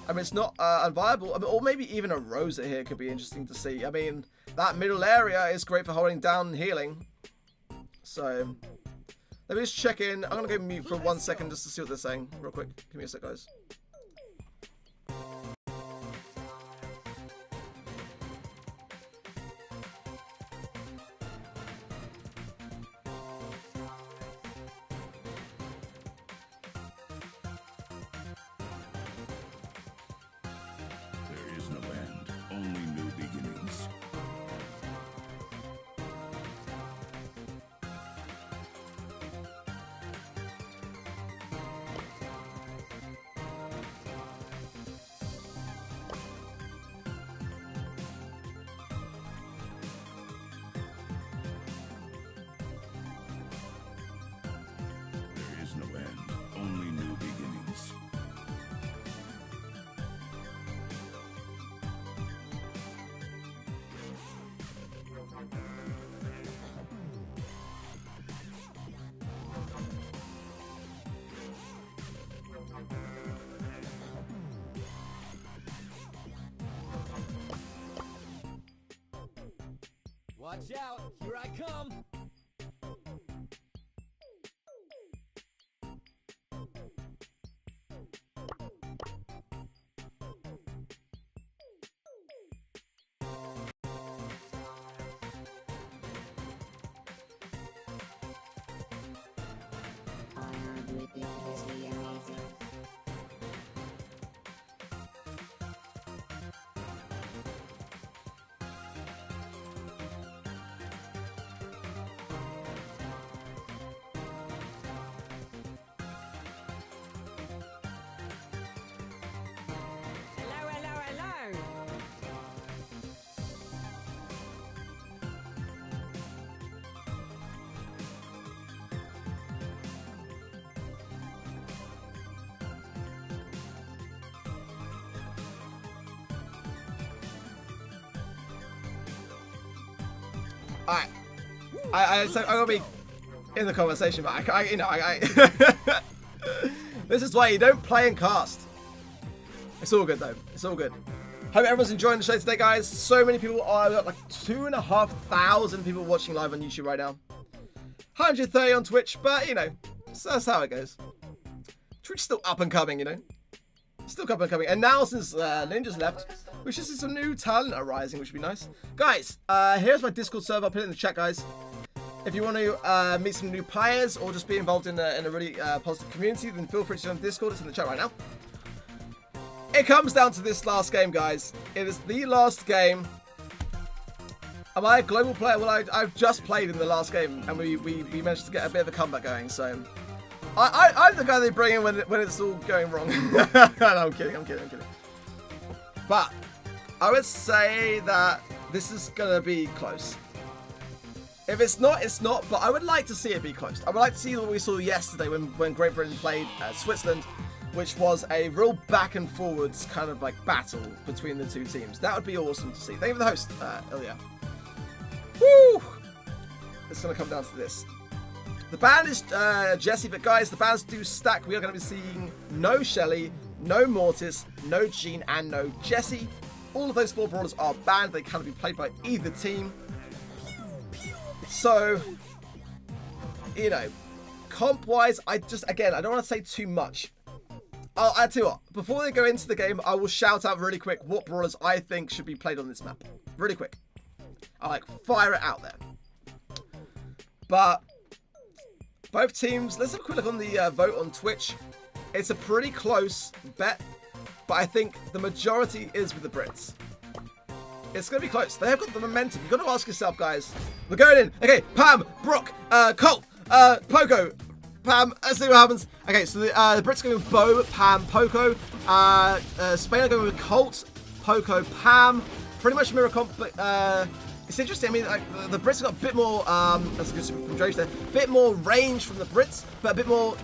I mean, it's not unviable. I mean, or maybe even a Rosa here could be interesting to see. I mean, that middle area is great for holding down and healing. So... let me just check in. I'm going to go mute for 1 second just to see what they're saying. Real quick. Give me a sec, guys. There is no end, only new beginnings. Watch out, here I come. I'm ridiculously amazing. Hello, hello, hello. Alright. So I'm gonna be in the conversation, but I this is why you don't play and cast. It's all good though. It's all good. Hope everyone's enjoying the show today, guys. So many people are like 2,500 people watching live on YouTube right now. 130 on Twitch, but you know, so that's how it goes. Twitch's still up and coming, you know. Still up and coming. And now since Ninja's left, we should see some new talent arising, which would be nice. Guys, here's my Discord server. I'll put it in the chat, guys. If you want to meet some new players or just be involved in a really positive community, then feel free to join Discord. It's in the chat right now. It comes down to this last game, guys. It is the last game. Am I a global player? Well, I've just played in the last game, and we managed to get a bit of a comeback going, so... I'm the guy they bring in when it's all going wrong. No, I'm kidding. But I would say that this is going to be close. If it's not, it's not, but I would like to see it be close. I would like to see what we saw yesterday when Great Britain played Switzerland, which was a real back and forwards kind of like battle between the two teams. That would be awesome to see. Thank you for the host, Ilya. Woo! It's going to come down to this. The ban is Jesse, but guys, the bans do stack. We are going to be seeing no Shelly, no Mortis, no Jean, and no Jesse. All of those 4 brawlers are banned. They cannot be played by either team. So, you know, comp-wise, I don't want to say too much. I'll tell you what, before they go into the game, I will shout out really quick what brawlers I think should be played on this map. Really quick. I'll like fire it out there. But both teams, let's have a quick look on the vote on Twitch. It's a pretty close bet, but I think the majority is with the Brits. It's going to be close. They have got the momentum. You've got to ask yourself, guys. We're going in. Okay, Pam, Brock, Colt, Poco, Pam. Let's see what happens. Okay, so the Brits are going with Bo, Pam, Poco. Spain are going with Colt, Poco, Pam. Pretty much mirror comp, but it's interesting. I mean, like, the Brits have got a bit more, that's a good super from Drake there, a bit more range from the Brits, but a bit more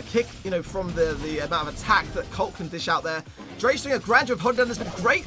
kick, you know, from the amount of attack that Colt can dish out there. Drake's doing a grand job of holding down this, but great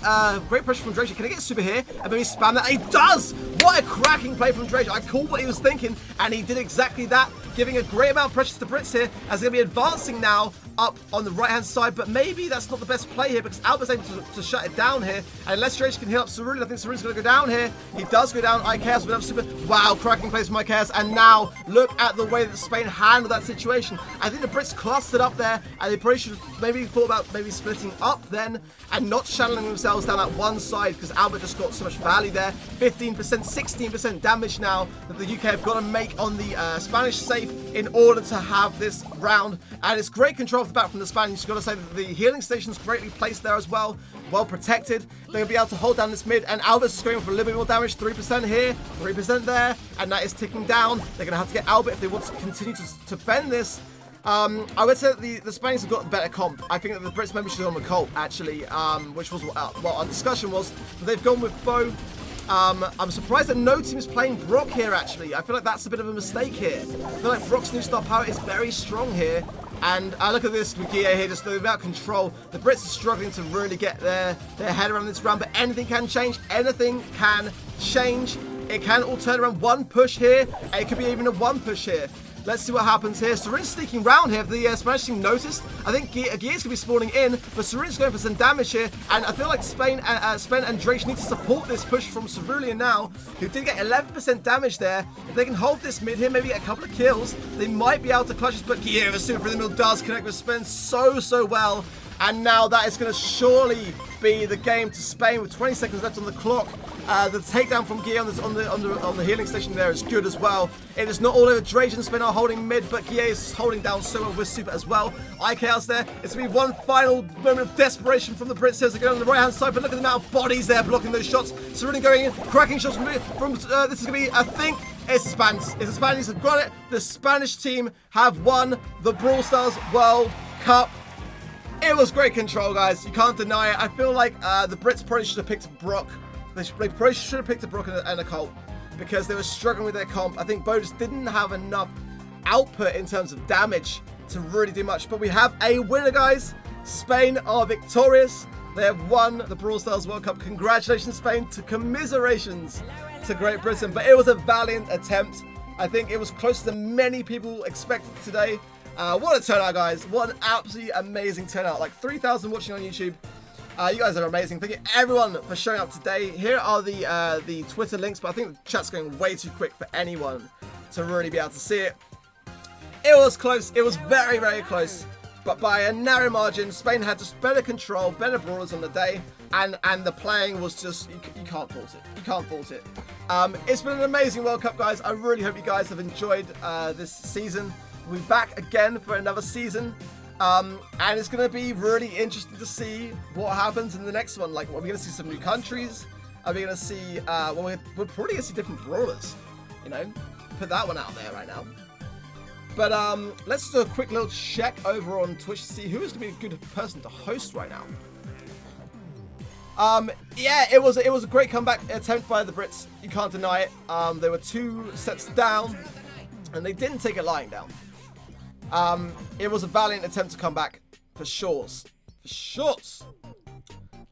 pressure from Drake. Can he get super here and maybe spam that? And he does! What a cracking play from Drake. I called what he was thinking, and he did exactly that, giving a great amount of pressure to the Brits here, as they're going to be advancing now up on the right-hand side, but maybe that's not the best play here, because Albert's able to shut it down here, and unless Drake can heal up Cerulean, I think Cerulean's going to go down here. He does go down. IKS with another super. Wow, cracking plays from IKS, and now look at the way that Spain handled that situation. I think the Brits clustered up there, and they probably should have maybe thought about maybe splitting up then, and not channeling themselves down that one side, because Albert just got so much value there. 15%, 16% damage now that the UK have got to make on the Spanish safe in order to have this round, and it's great control off the bat from the Spaniards. You've got to say that the healing station's greatly placed there as well, well protected. They're going to be able to hold down this mid, and Albert's is going for a little bit more damage. 3% here, 3% there, and that is ticking down. They're going to have to get Albert if they want to continue to defend this. I would say that the Spaniards have got a better comp. I think that the Brits maybe should have gone with Colt, actually, which was what our discussion was. But they've gone with Bo. I'm surprised that no team is playing Brock here, actually. I feel like that's a bit of a mistake here. I feel like Brock's new star power is very strong here. And look at this, Wikia here, just without control. The Brits are struggling to really get their head around this round, but anything can change. Anything can change. It can all turn around. One push here, and it could be even a 1 push here. Let's see what happens here. Syringe sneaking round here. The Spanish team noticed. I think Gears going to be spawning in, but Syringe going for some damage here. And I feel like Spain and Drake need to support this push from Cerulean now, who did get 11% damage there. If they can hold this mid here, maybe get a couple of kills, they might be able to clutch this. But Gears super through the middle does connect with Spain so well. And now that is going to surely be the game to Spain with 20 seconds left on the clock. The takedown from Guille on the healing station there is good as well. It is not all over. Drake and Spain are holding mid, but Guille is holding down so well with super as well. IKL's there. It's going to be one final moment of desperation from the Brits here. So going on the right hand side, but look at the amount of bodies there blocking those shots. Cerulean going in, cracking shots from this is going to be, I think, it's Spanish. It's the Spanish have got it. The Spanish team have won the Brawl Stars World Cup. It was great control, guys. You can't deny it. I feel like the Brits probably should have picked Brock. They probably should have picked a Brock and a Colt because they were struggling with their comp. I think Bo just didn't have enough output in terms of damage to really do much. But we have a winner, guys. Spain are victorious. They have won the Brawl Stars World Cup. Congratulations, Spain. To commiserations to Great Britain. But it was a valiant attempt. I think it was closer than many people expected today. What a turnout, guys. What an absolutely amazing turnout. Like 3,000 watching on YouTube. You guys are amazing. Thank you everyone for showing up today. Here are the Twitter links, but I think the chat's going way too quick for anyone to really be able to see it. It was close. It was very, very close. But by a narrow margin, Spain had just better control, better brawlers on the day, and the playing was just, you can't fault it. You can't fault it. It's been an amazing World Cup, guys. I really hope you guys have enjoyed this season. We'll be back again for another season. And it's going to be really interesting to see what happens in the next one. Like, are we going to see some new countries? Are we going to see, well, we're probably going to see different brawlers, you know? Put that one out there right now. But let's do a quick little check over on Twitch to see who is going to be a good person to host right now. Yeah, it was a great comeback attempt by the Brits. You can't deny it. They were 2 sets down, and they didn't take it lying down. It was a valiant attempt to come back, for shores. For shores.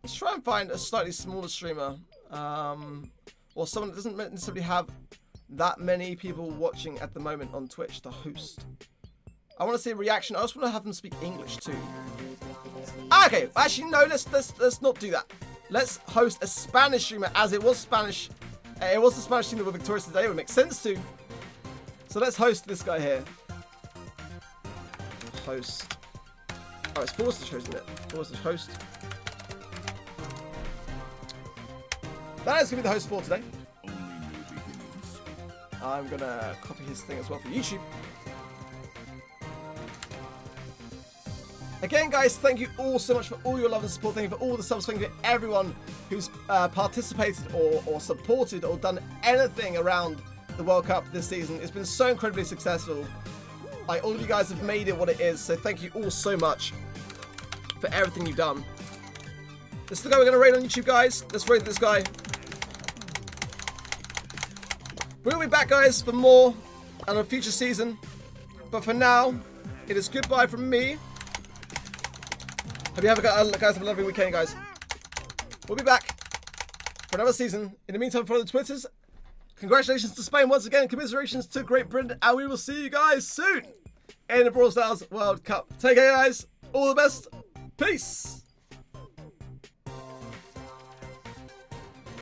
Let's try and find a slightly smaller streamer. Or someone that doesn't necessarily have that many people watching at the moment on Twitch to host. I want to see a reaction. I also want to have them speak English too. Okay, actually no, let's not do that. Let's host a Spanish streamer, as it was Spanish. It was the Spanish team that were victorious today. It would make sense too. So let's host this guy here. Host. Oh, it's Forster's host, isn't it? Forster's host. That is going to be the host for today. I'm going to copy his thing as well for YouTube. Again, guys, thank you all so much for all your love and support. Thank you for all the subs. Thank you for everyone who's participated or supported or done anything around the World Cup this season. It's been so incredibly successful. Like, all of you guys have made it what it is, so thank you all so much for everything you've done. This is the guy we're going to raid on YouTube, guys. Let's raid this guy. We'll be back, guys, for more on a future season. But for now, it is goodbye from me. Hope you guys have a lovely weekend, guys. We'll be back for another season. In the meantime, follow the Twitters. Congratulations to Spain once again. Commiserations to Great Britain. And we will see you guys soon in the Brawl Stars World Cup. Take care, guys. All the best. Peace.